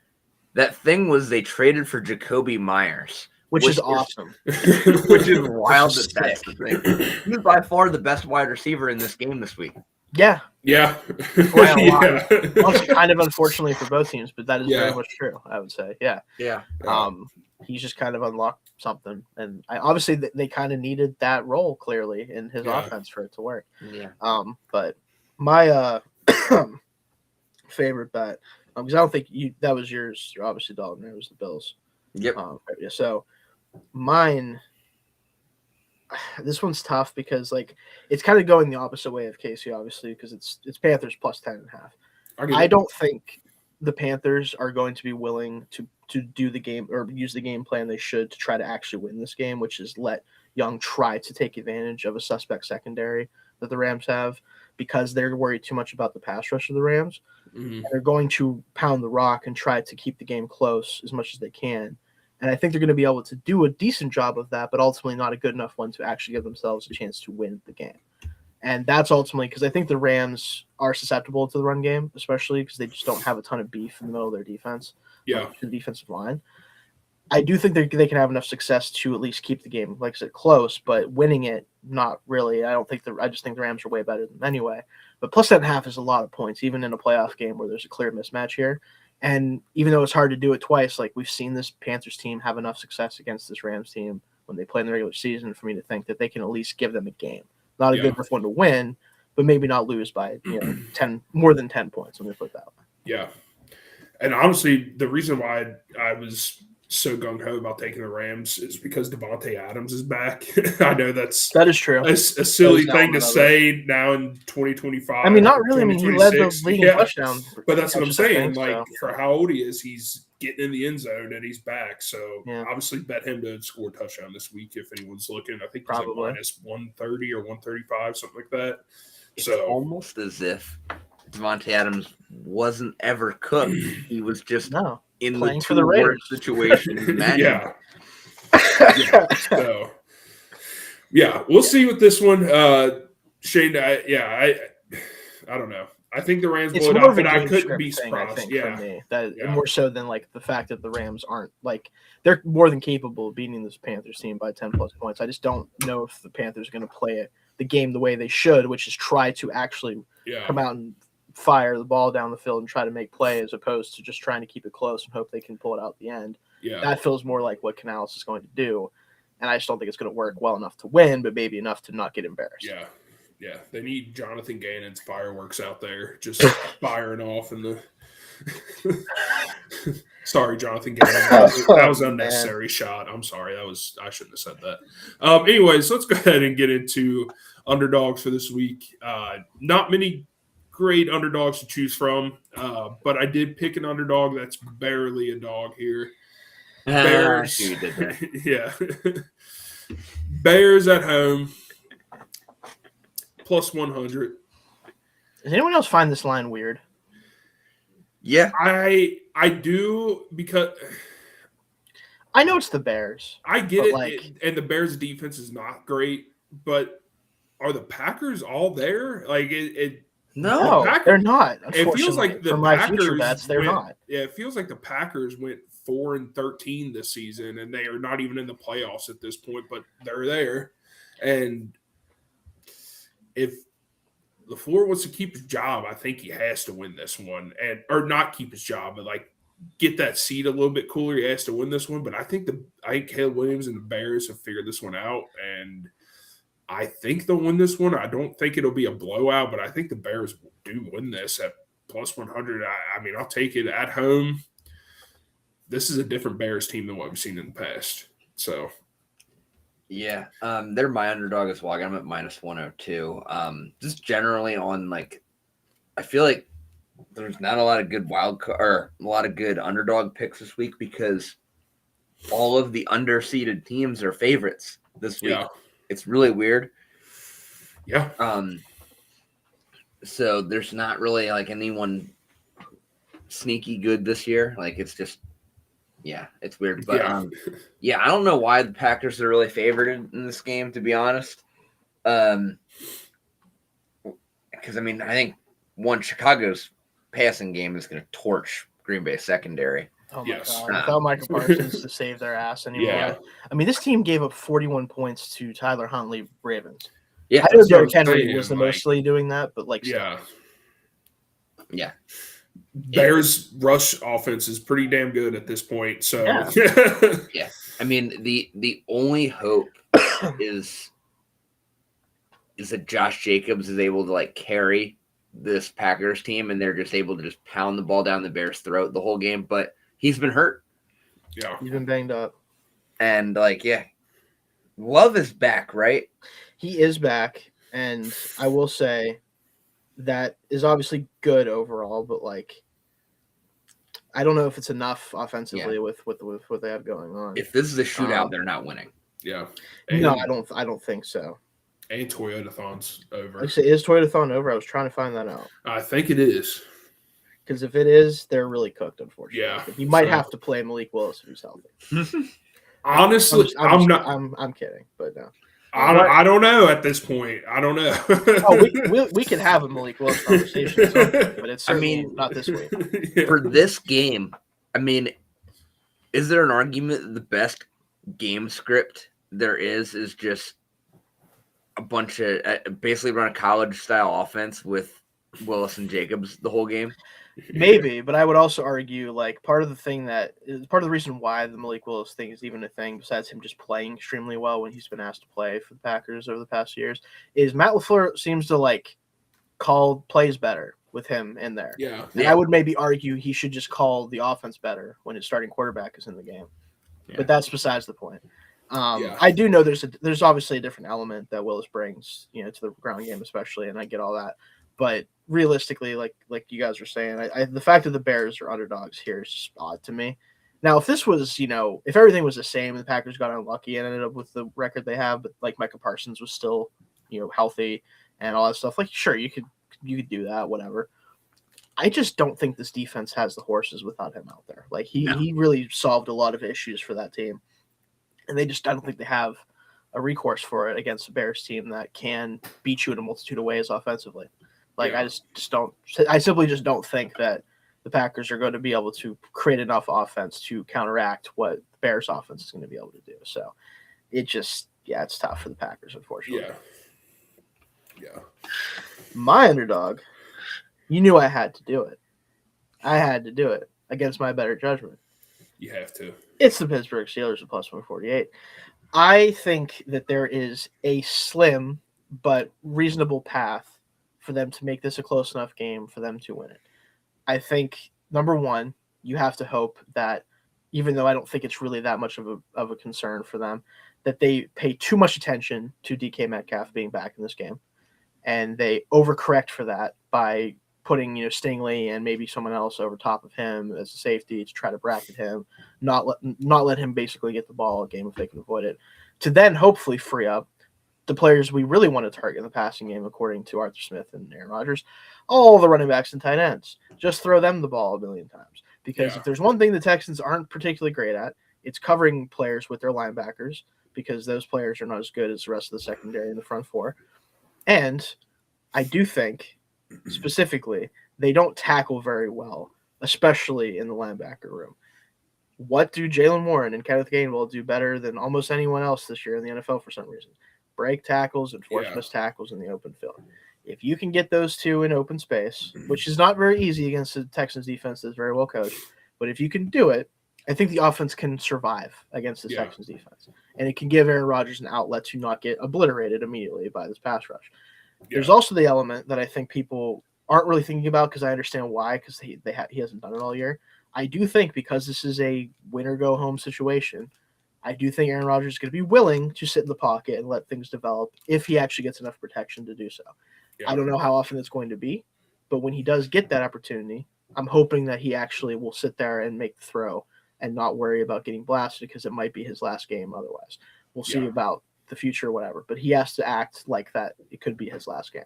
That thing was they traded for Jacoby Myers. Which is awesome. Which is wild that's the thing. He's by far the best wide receiver in this game this week. Yeah. Yeah. By a lot. Well, kind of unfortunately for both teams, but that is very much true, I would say. Yeah. Yeah. He's just kind of unlocked something. And obviously they kind of needed that role, clearly, in his offense for it to work. Yeah. But my favorite bet, because I don't think that was yours, obviously, Dalton. It was the Bills. Yep. So mine, this one's tough because it's kind of going the opposite way of Casey, obviously, because it's Panthers plus 10.5. I don't think the Panthers are going to be willing to do the game or use the game plan they should to try to actually win this game, which is let Young try to take advantage of a suspect secondary that the Rams have, because they're worried too much about the pass rush of the Rams. Mm-hmm. And they're going to pound the rock and try to keep the game close as much as they can. And I think they're going to be able to do a decent job of that, but ultimately not a good enough one to actually give themselves a chance to win the game. And that's ultimately because I think the Rams are susceptible to the run game, especially because they just don't have a ton of beef in the middle of their defense. Yeah. The defensive line. I do think they can have enough success to at least keep the game, like I said, close, but winning it, not really. I just think the Rams are way better than them anyway. But plus 7.5 is a lot of points, even in a playoff game where there's a clear mismatch here. And even though it's hard to do it twice, we've seen this Panthers team have enough success against this Rams team when they play in the regular season for me to think that they can at least give them a game. Not a good enough one to win, but maybe not lose by more than 10 points. Let me put it that way. Yeah. And honestly, the reason why I was so gung-ho about taking the Rams is because Devontae Adams is back. I know that is true. A silly thing to say now in 2025. I mean, not really. I mean, he led the leading touchdown. But that's what I'm saying. For how old he is, he's getting in the end zone and he's back. So obviously bet him to score a touchdown this week if anyone's looking. I think he's at minus 130 or 135, something like that. It's almost as if Devontae Adams wasn't ever cooked. He was just No. in Playing the for the two Raiders. worst situations imaginable. Yeah. So, we'll see with this one. Shane, I don't know. I think the Rams It's blow it more out, of a but I game couldn't be script thing, I surprised. think, for me. That Yeah. more so than like the fact that the Rams aren't like they're more than capable of beating this Panthers team by 10 plus points. I just don't know if the Panthers are going to play the game the way they should, which is try to actually come out and fire the ball down the field and try to make play as opposed to just trying to keep it close and hope they can pull it out at the end. Yeah. That feels more like what Canales is going to do. And I just don't think it's going to work well enough to win, but maybe enough to not get embarrassed. Yeah. They need Jonathan Gannon's fireworks out there just firing off in the Sorry, Jonathan Gannon. That was an unnecessary shot. I'm sorry. I shouldn't have said that. Anyways, let's go ahead and get into underdogs for this week. Not many great underdogs to choose from, but I did pick an underdog that's barely a dog here. Bears. You did that. Yeah. Bears at home. Plus 100. Does anyone else find this line weird? Yeah. I do, because I know it's the Bears. I get it, and the Bears' defense is not great, but are the Packers all there? Like No, they're not. It feels like the for my Packers future bets, they're not. Yeah, it feels like the Packers went 4-13 this season, and they are not even in the playoffs at this point, but they're there. And if LaFleur wants to keep his job, I think he has to win this one, or not keep his job, but like get that seat a little bit cooler. He has to win this one, but I think Caleb Williams and the Bears have figured this one out, and I think they'll win this one. I don't think it'll be a blowout, but I think the Bears do win this at plus 100. I mean, I'll take it at home. This is a different Bears team than what we've seen in the past. So, yeah, they're my underdog as well. I got them at minus 102. Just generally on I feel like there's not a lot of good a lot of good underdog picks this week because all of the underseeded teams are favorites this week. Yeah. It's really weird. Yeah. So there's not really anyone sneaky good this year. It's just, it's weird. But I don't know why the Packers are really favored in this game, to be honest. Because I think Chicago's passing game is going to torch Green Bay secondary. Oh my God. Without Michael Parsons to save their ass anymore. Yeah. I mean, this team gave up 41 points to Tyler Huntley Ravens. Yeah, I know Derrick Henry was mostly doing that, but yeah. Bears rush offense is pretty damn good at this point. So yeah. I mean, the only hope is that Josh Jacobs is able to carry this Packers team, and they're just able to just pound the ball down the Bears' throat the whole game. But he's been hurt. Yeah, he's been banged up. And Love is back, right? He is back, and I will say that is obviously good overall, but I don't know if it's enough offensively with what they have going on. If this is a shootout, they're not winning. Yeah. No, I don't think so. And Toyotathon's over. Actually, is Toyotathon over? I was trying to find that out. I think it is. Because if it is, they're really cooked, unfortunately. Yeah. You might have to play Malik Willis if he's healthy. Honestly, I'm kidding, but no. I don't know at this point. I don't know. we can have a Malik Willis conversation, but it's certainly not this week. Yeah. For this game, is there an argument that the best game script there is just a bunch of basically run a college style offense with Willis and Jacobs the whole game? Maybe, but I would also argue part of the reason why the Malik Willis thing is even a thing, besides him just playing extremely well when he's been asked to play for the Packers over the past years, is Matt LaFleur seems to call plays better with him in there. Yeah. And I would maybe argue he should just call the offense better when his starting quarterback is in the game. Yeah. But that's besides the point. I do know there's obviously a different element that Willis brings, to the ground game especially, and I get all that. But realistically, like you guys were saying, the fact that the Bears are underdogs here is just odd to me. Now, if this was, if everything was the same and the Packers got unlucky and ended up with the record they have, but Micah Parsons was still, healthy and all that stuff, sure, you could do that, whatever. I just don't think this defense has the horses without him out there. Like No. he really solved a lot of issues for that team, and I don't think they have a recourse for it against a Bears team that can beat you in a multitude of ways offensively. Like Yeah. I simply just don't think that the Packers are going to be able to create enough offense to counteract what the Bears offense is going to be able to do. So it's tough for the Packers, unfortunately. Yeah. My underdog, you knew I had to do it. I had to do it against my better judgment. You have to. It's the Pittsburgh Steelers at plus 148. I think that there is a slim but reasonable path for them to make this a close enough game for them to win it. I think, number one, you have to hope that, even though I don't think it's really that much of a concern for them, that they pay too much attention to DK Metcalf being back in this game, and they overcorrect for that by putting Stingley and maybe someone else over top of him as a safety to try to bracket him, not let him basically get the ball a game if they can avoid it, to then hopefully free up the players we really want to target in the passing game, according to Arthur Smith and Aaron Rodgers, all the running backs and tight ends. Just throw them the ball a million times. Because if there's one thing the Texans aren't particularly great at, it's covering players with their linebackers, because those players are not as good as the rest of the secondary in the front four. And I do think, specifically, they don't tackle very well, especially in the linebacker room. What do Jalen Warren and Kenneth Gainwell do better than almost anyone else this year in the NFL for some reason? Break tackles and force missed tackles in the open field. If you can get those two in open space, which is not very easy against the Texans defense that's very well coached, but if you can do it, I think the offense can survive against the Texans defense. And it can give Aaron Rodgers an outlet to not get obliterated immediately by this pass rush. Yeah. There's also the element that I think people aren't really thinking about, because I understand why, because he hasn't done it all year. I do think, because this is a win-or-go-home situation, I do think Aaron Rodgers is going to be willing to sit in the pocket and let things develop if he actually gets enough protection to do so. Yeah. I don't know how often it's going to be, but when he does get that opportunity, I'm hoping that he actually will sit there and make the throw and not worry about getting blasted, because it might be his last game otherwise. We'll see about the future or whatever, but he has to act like that it could be his last game.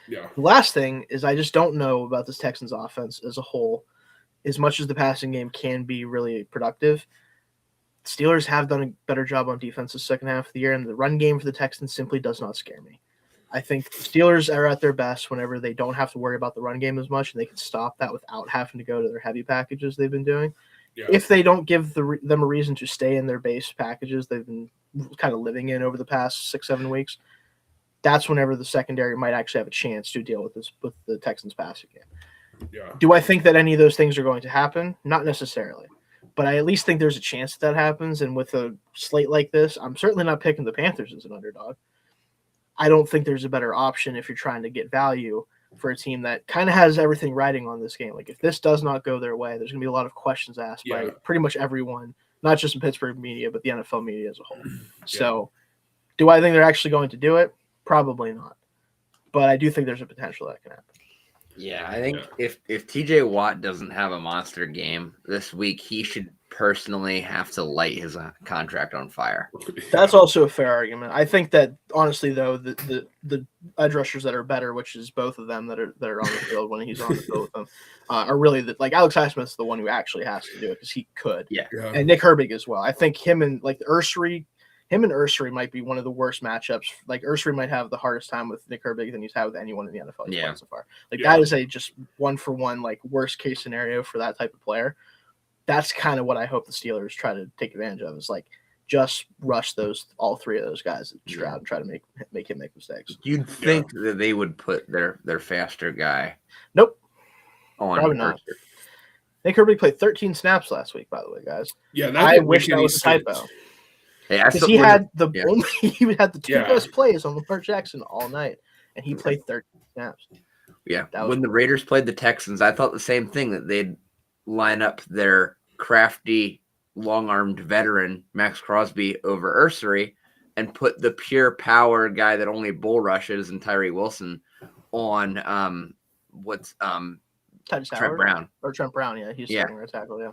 Yeah. The last thing is, I just don't know about this Texans offense as a whole. As much as the passing game can be really productive, Steelers have done a better job on defense the second half of the year, and the run game for the Texans simply does not scare me. I think the Steelers are at their best whenever they don't have to worry about the run game as much, and they can stop that without having to go to their heavy packages they've been doing. Yeah. If they don't give them a reason to stay in their base packages they've been kind of living in over the past 6-7 weeks, that's whenever the secondary might actually have a chance to deal with the Texans passing game. Yeah. Do I think that any of those things are going to happen? Not necessarily. But I at least think there's a chance that happens, and with a slate like this, I'm certainly not picking the Panthers as an underdog. I don't think there's a better option if you're trying to get value for a team that kind of has everything riding on this game. Like, if this does not go their way, there's going to be a lot of questions asked by pretty much everyone, not just in Pittsburgh media, but the NFL media as a whole. So, do I think they're actually going to do it? Probably not. But I do think there's a potential that can happen. Yeah, I think if TJ Watt doesn't have a monster game this week, he should personally have to light his contract on fire. That's also a fair argument. I think that, honestly, though, the edge rushers that are better, which is both of them that are on the field when he's on the field with them, are really like Alex Highsmith's the one who actually has to do it, because he could. Yeah. And Nick Herbig as well. I think him and Ursary might be one of the worst matchups. Like, Ursary might have the hardest time with Nick Herbig than he's had with anyone in the NFL he's played so far. Like, that is a just 1-for-1, like, worst case scenario for that type of player. That's kind of what I hope the Steelers try to take advantage of, is like, just rush all three of those guys at Stroud and try to make him make mistakes. You'd think that they would put their faster guy. Nope. On probably not. Nick Herbig played 13 snaps last week, by the way, guys. Yeah, I wish that was a typo. Because he had the two best plays on Lamar Jackson all night, and he played 13 snaps. Yeah, when the Raiders played the Texans, I thought the same thing, that they'd line up their crafty, long-armed veteran Max Crosby over Ursary and put the pure power guy that only bull rushes and Tyree Wilson on Trent Brown. Or Trent Brown, yeah. He's starting right tackle, yeah.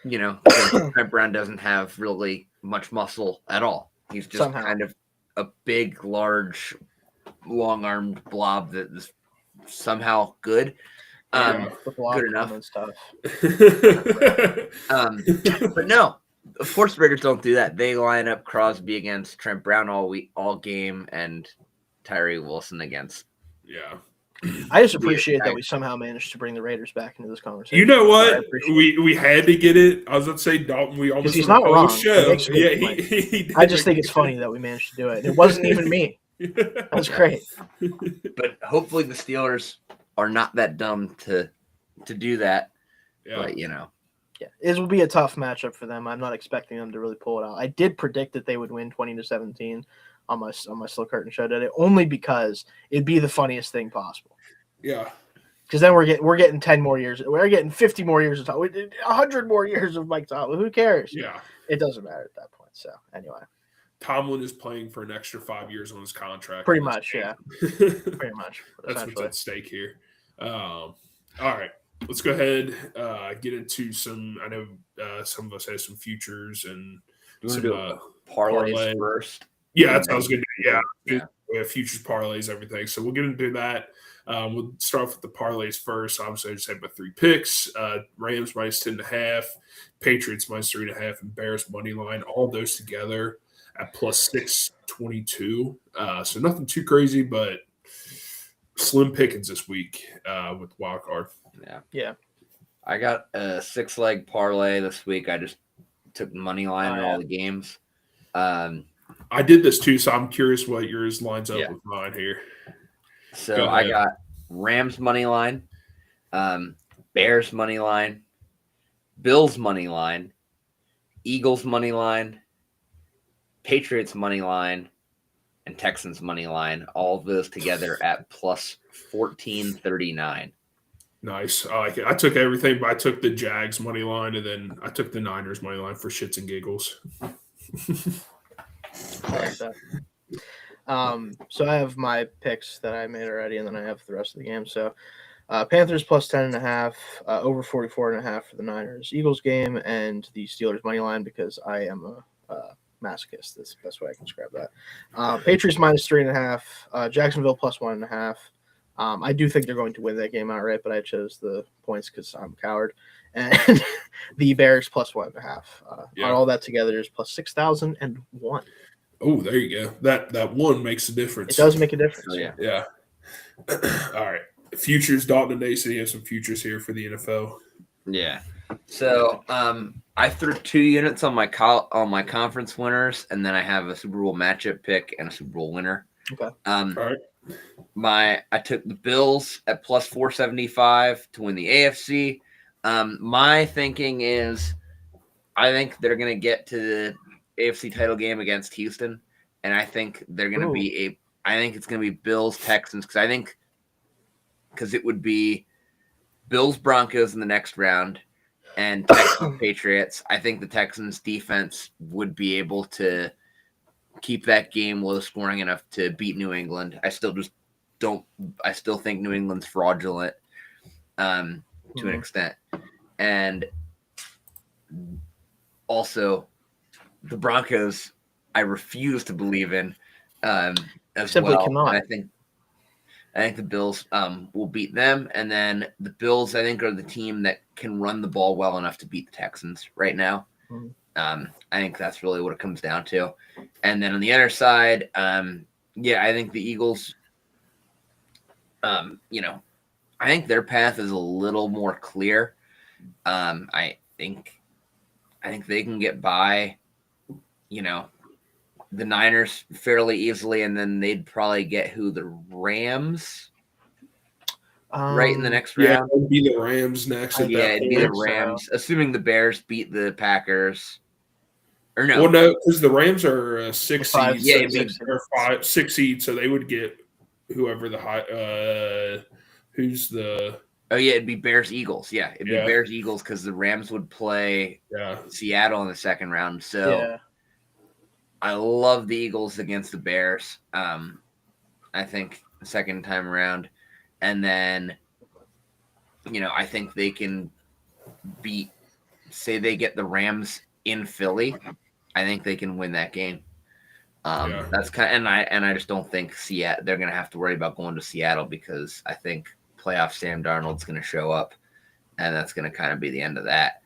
You know, Trent Brown doesn't have really much muscle at all. He's just kind of a big, large, long-armed blob that is somehow good. Football Good enough. and stuff. But no, of course, Raiders don't do that. They line up Crosby against Trent Brown all game, and Tyree Wilson against. Yeah. I just appreciate that we somehow managed to bring the Raiders back into this conversation. You know what? We had to get it. I was going to say Dalton. We almost he's not wrong. Show. Yeah, he I just think it's funny that we managed to do it. It wasn't even me. That was great. But hopefully the Steelers are not that dumb to do that. Yeah. But yeah, it will be a tough matchup for them. I'm not expecting them to really pull it out. I did predict that they would win 20-17 on my Still Curtain show today, only because it'd be the funniest thing possible. Yeah. Because then we're getting 10 more years. We're getting 50 more years of Tomlin. 100 more years of Mike Tomlin. Who cares? Yeah. It doesn't matter at that point. So anyway. Tomlin is playing for an extra 5 years on his contract. Pretty much, yeah. Pretty much. That's what's at stake here. All right. Let's go ahead get into some. I know some of us have some futures and some parlays first. Yeah, that's what I was going to do. Yeah. We have futures, parlays, everything. So we'll get into that. We'll start off with the parlays first. Obviously, I just had my 3 picks. Rams minus 10.5, Patriots minus 3.5, and Bears money line. All those together at plus 622. So nothing too crazy, but slim pickings this week with wild card. Yeah. I got a 6-leg parlay this week. I just took the money line on all the games. I did this too, so I'm curious what yours lines up with mine here. So I got Rams money line, Bears money line, Bills money line, Eagles money line, Patriots money line, and Texans money line. All of those together at plus 1439. Nice. I like it. I took everything, but I took the Jags money line, and then I took the Niners money line for shits and giggles. I like that. So I have my picks that I made already, and then I have the rest of the game. So Panthers plus 10.5, over 44.5 for the Niners Eagles game, and the Steelers money line because I am a masochist. That's the best way I can describe that. Patriots minus 3.5, Jacksonville plus 1.5. I do think they're going to win that game outright, but I chose the points because I'm a coward. And the Bears plus 1.5. On all that together is plus 6,001. Oh, there you go. That one makes a difference. It does make a difference. Oh, yeah. Yeah. All right. Futures, Dalton and Nason, you have some futures here for the NFL. Yeah. So I threw 2 units on my conference winners, and then I have a Super Bowl matchup pick and a Super Bowl winner. Okay. All right. I took the Bills at plus 475 to win the AFC. My thinking is I think they're going to get to the AFC title game against Houston, and I think they're going to be I think it's going to be Bills Texans because it would be Bills Broncos in the next round and Texans Patriots. I think the Texans defense would be able to keep that game low scoring enough to beat New England. I still think New England's fraudulent to an extent. And also the Broncos, I refuse to believe in as Simply well. cannot. And I think the Bills will beat them. And then the Bills, I think, are the team that can run the ball well enough to beat the Texans right now. I think that's really what it comes down to. And then on the other side, I think the Eagles, I think their path is a little more clear. I think they can get by, the Niners fairly easily, and then they'd probably get the Rams right in the next round. Yeah, it'd be the Rams next. It'd be the Rams, assuming the Bears beat the Packers. Or no? Well, no, because the Rams are a 6 seed. Yeah, 6 seed, so they would get whoever the high. Who's the? Oh yeah, it'd be Bears Eagles. Yeah, it'd be Bears Eagles because the Rams would play Seattle in the second round. So I love the Eagles against the Bears. I think the second time around, and then I think they can beat. Say they get the Rams in Philly, I think they can win that game. That's kind of, and I just don't think Seattle. They're going to have to worry about going to Seattle because I think playoff Sam Darnold's going to show up, and that's going to kind of be the end of that.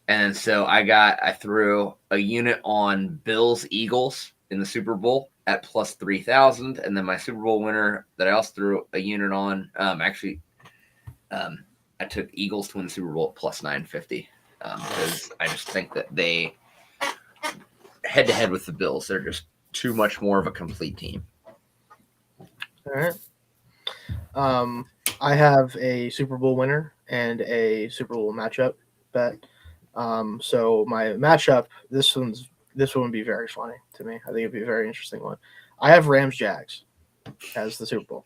And so I threw a unit on Bills Eagles in the Super Bowl at plus 3,000, and then my Super Bowl winner that I also threw a unit on. I took Eagles to win the Super Bowl at plus 950 because I just think that they head to head with the Bills, they're just too much more of a complete team. All right. I have a Super Bowl winner and a Super Bowl matchup bet. So my matchup, this one would be very funny to me. I think it'd be a very interesting one. I have Rams Jags as the Super Bowl.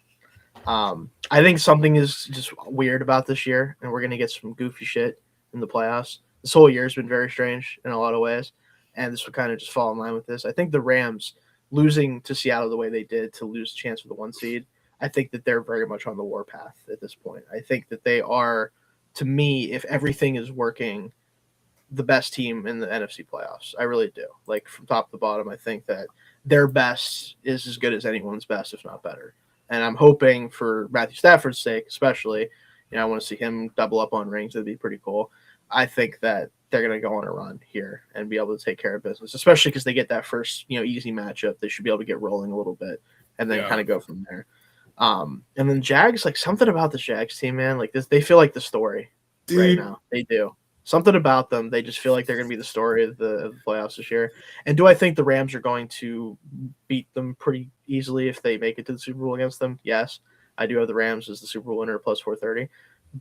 I think something is just weird about this year, and we're gonna get some goofy shit in the playoffs. This whole year has been very strange in a lot of ways, and this would kind of just fall in line with this. I think the Rams losing to Seattle the way they did to lose a chance for the 1 seed, I think that they're very much on the warpath at this point. I think that they are, to me, if everything is working, the best team in the NFC playoffs. I really do. Like from top to bottom, I think that their best is as good as anyone's best, if not better. And I'm hoping for Matthew Stafford's sake, especially, I want to see him double up on rings. That'd be pretty cool. I think that they're going to go on a run here and be able to take care of business, especially because they get that first, easy matchup. They should be able to get rolling a little bit and then kind of go from there. And then Jags, like something about the Jags team, man, like this, they feel like the story right now. They do. Something about them, they just feel like they're going to be the story of the playoffs this year. And do I think the Rams are going to beat them pretty easily if they make it to the Super Bowl against them? Yes. I do have the Rams as the Super Bowl winner plus 430.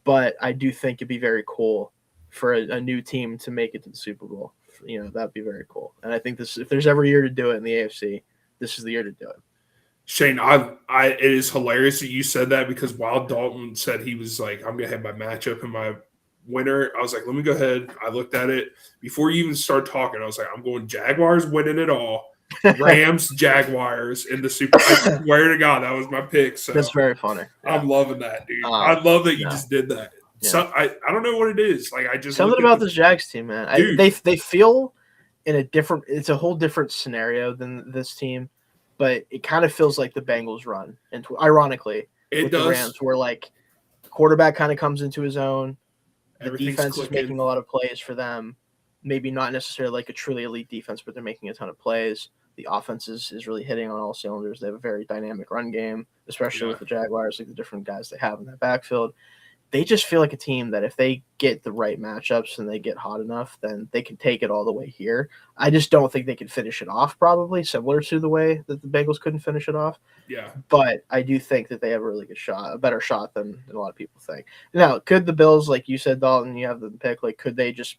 But I do think it'd be very cool for a new team to make it to the Super Bowl. That'd be very cool. And I think if there's ever a year to do it in the AFC, this is the year to do it. Shane, it is hilarious that you said that because while Dalton said he was like, I'm going to have my matchup and my winner, I was like, let me go ahead. I looked at it before you even start talking. I was like, I'm going Jaguars winning it all. Rams, Jaguars in the Super Bowl. I swear to God, that was my pick. So that's very funny. Yeah. I'm loving that, dude. I love that you just did that. Yeah. So I don't know what it is. Like I just something about this Jags team, man. They feel in a different. It's a whole different scenario than this team, but it kind of feels like the Bengals run. And ironically, with the Rams, where like quarterback kind of comes into his own. The defense is making a lot of plays for them. Maybe not necessarily like a truly elite defense, but they're making a ton of plays. The offense is really hitting on all cylinders. They have a very dynamic run game, especially with the Jaguars, like the different guys they have in that backfield. They just feel like a team that if they get the right matchups and they get hot enough, then they can take it all the way here. I just don't think they can finish it off, probably similar to the way that the Bengals couldn't finish it off. Yeah. But I do think that they have a really good shot, a better shot than a lot of people think. Now, could the Bills, like you said, Dalton, you have the pick, like could they just,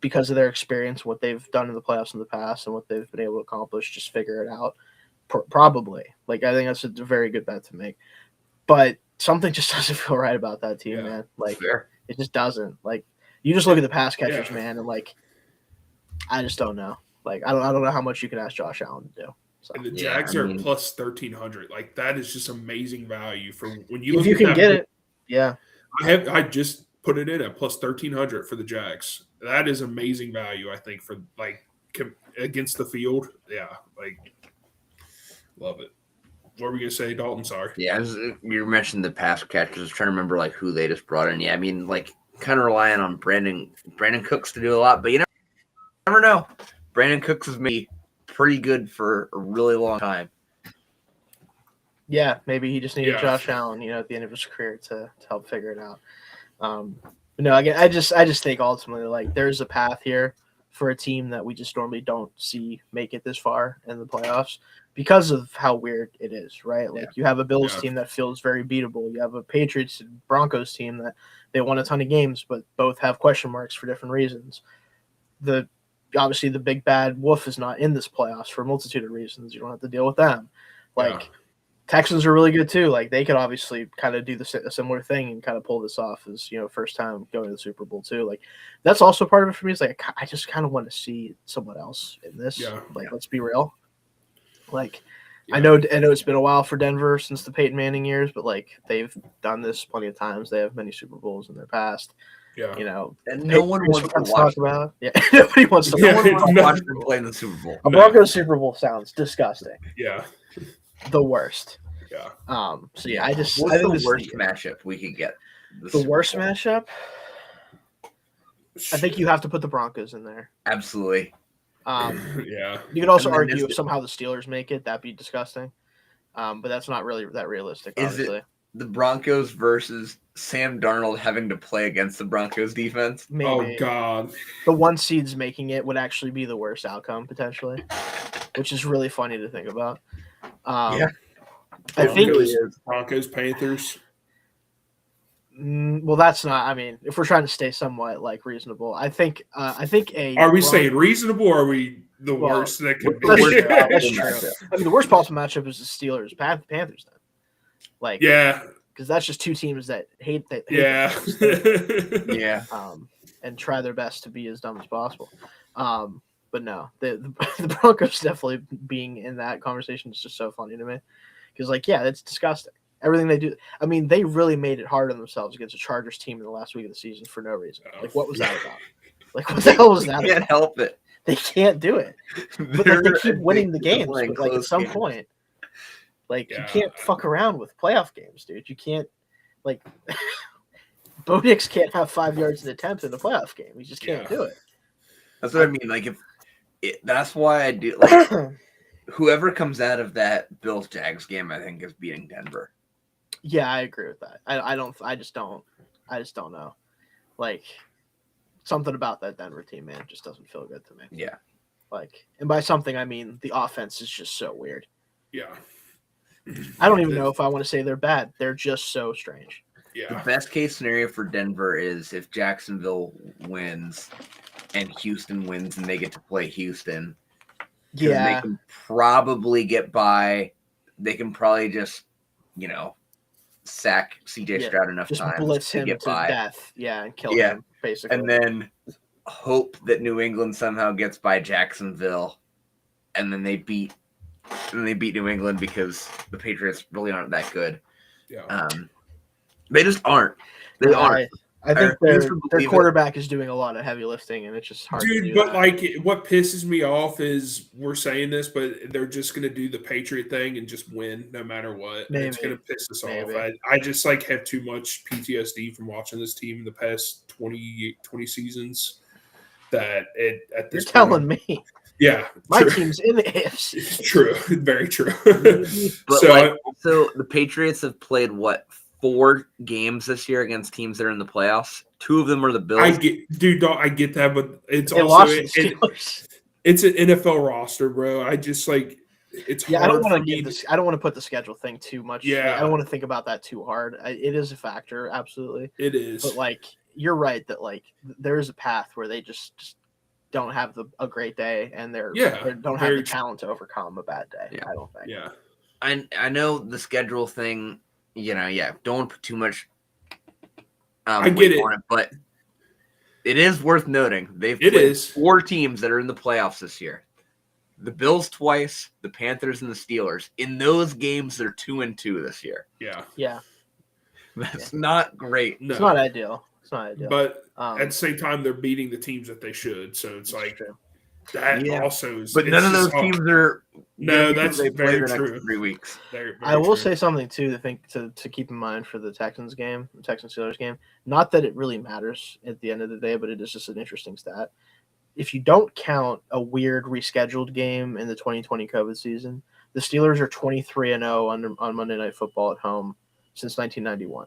because of their experience, what they've done in the playoffs in the past and what they've been able to accomplish, just figure it out? Probably. Like I think that's a very good bet to make. But something just doesn't feel right about that team, man. Like it just doesn't. Like you just look at the pass catchers, man, and like I just don't know. Like I don't know how much you can ask Josh Allen to do. So. And the Jags are plus 1,300. Like that is just amazing value for when you if look you at can that, get it. Yeah, I just put it in at plus 1,300 for the Jags. That is amazing value, I think, for like against the field. Yeah, like love it. What were we gonna say, Dalton? Sorry. Yeah, you mentioned the pass catchers. I was trying to remember like who they just brought in. Yeah, I mean like kind of relying on Brandon Cooks to do a lot, but you never know. Brandon Cooks has made pretty good for a really long time. Yeah, maybe he just needed Josh Allen, at the end of his career to help figure it out. But no, again, I just think ultimately like there's a path here for a team that we just normally don't see make it this far in the playoffs because of how weird it is, right? Like you have a Bills team that feels very beatable. You have a Patriots and Broncos team that they won a ton of games, but both have question marks for different reasons. Obviously the big bad wolf is not in this playoffs for a multitude of reasons. You don't have to deal with them. Like Texans are really good too. Like they could obviously kind of do a similar thing and kind of pull this off as, first time going to the Super Bowl too. Like that's also part of it for me. Is like, I just kind of want to see someone else in this. Let's be real. Like I know it's been a while for Denver since the Peyton Manning years, but like they've done this plenty of times. They have many Super Bowls in their past. Yeah. And no one wants to talk about. Yeah. Nobody wants to watch them play in the Super Bowl. A Broncos Super Bowl sounds disgusting. Yeah. The worst. Yeah. So yeah, I What's think the this is worst matchup we could get? this the Super worst Bowl? matchup. I think you have to put the Broncos in there. Absolutely. Yeah. You could also And then argue is if it- somehow the Steelers make it, that'd be disgusting. But that's not really that realistic, Is obviously. it the Broncos versus Sam Darnold having to play against the Broncos defense? Maybe Oh God. the one seeds making it would actually be the worst outcome potentially, which is really funny to think about. Yeah. I It think. really is. Broncos, Panthers. Well, that's not. I mean, if we're trying to stay somewhat like reasonable, I think. Are we saying reasonable? Or are we the Well, worst that could what's be? the worst That's possible true. matchup? I mean, the worst possible matchup is the Steelers Panthers then, like Yeah. because that's just two teams that hate Yeah. themselves, Yeah. and try their best to be as dumb as possible. But no, the Broncos definitely being in that conversation is just so funny to me because it's disgusting. Everything they do. I mean, they really made it hard on themselves against a Chargers team in the last week of the season for no reason. Like, what was that about? Like, what the hell was that? Can't about? help it. They can't do it. But they keep winning the games. But at some point, you can't fuck around with playoff games, dude. You can't Bo Nix can't have 5 yards an attempt in a playoff game. He just can't do it. That's what I mean. Like, that's why I do. Whoever comes out of that Bills Jags game, I think, is beating Denver. Yeah, I agree with that. I just don't know. Like, something about that Denver team, man, just doesn't feel good to me. Yeah. And by something I mean the offense is just so weird. Yeah. I don't even know if I want to say they're bad. They're just so strange. Yeah. The best case scenario for Denver is if Jacksonville wins and Houston wins and they get to play Houston. Yeah. They can probably get by. They can probably just, sack CJ Stroud enough just times blitz to him get to by. death. Yeah, and kill him, basically. And then hope that New England somehow gets by Jacksonville, and then they beat New England because the Patriots really aren't that good. Yeah. They just aren't. They aren't. I think I used to their believe quarterback is doing a lot of heavy lifting, and it's just hard to Dude, do but that. what pisses me off is we're saying this, but they're just going to do the Patriot thing and just win no matter what. And it's going to piss us off. I just have too much PTSD from watching this team in the past 20 seasons that at this You're point, telling me. Yeah. My true. team's in the AFC. It's true. Very true. But so the Patriots have played 4 games this year against teams that are in the playoffs. 2 of them are the Bills. I get that, but it's They also lost to the Steelers. It's an NFL roster, bro. I just it's hard. I don't want to I don't want to put the schedule thing too much. Yeah. I don't want to think about that too hard. It is a factor, absolutely. It is. But you're right that there is a path where they just don't have a great day, and they don't have the talent to overcome a bad day. Yeah. I don't think. Yeah. I know the schedule thing. Don't put too much. I get it. On it, but it is worth noting they've played 4 teams that are in the playoffs this year. The Bills twice, the Panthers and the Steelers. In those games, they're 2-2 this year. Yeah. Yeah. That's not great. No. It's not ideal. But at the same time, they're beating the teams that they should. So it's true. That also is. But none of those teams are. No, that's very true. 3 weeks. Very I will true. say something too to keep in mind for the Texans Steelers game. Not that it really matters at the end of the day, but it is just an interesting stat. If you don't count a weird rescheduled game in the 2020 COVID season, the Steelers are 23-0 on Monday Night Football at home since 1991.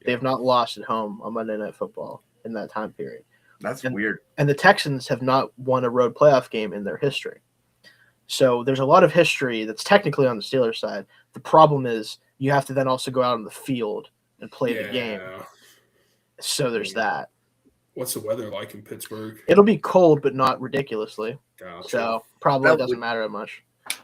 They have not lost at home on Monday Night Football in that time period. That's weird. And the Texans have not won a road playoff game in their history. So there's a lot of history that's technically on the Steelers side. The problem is you have to then also go out on the field and play the game. So there's that. What's the weather like in Pittsburgh? It'll be cold, but not ridiculously. Gotcha. So probably doesn't matter that much.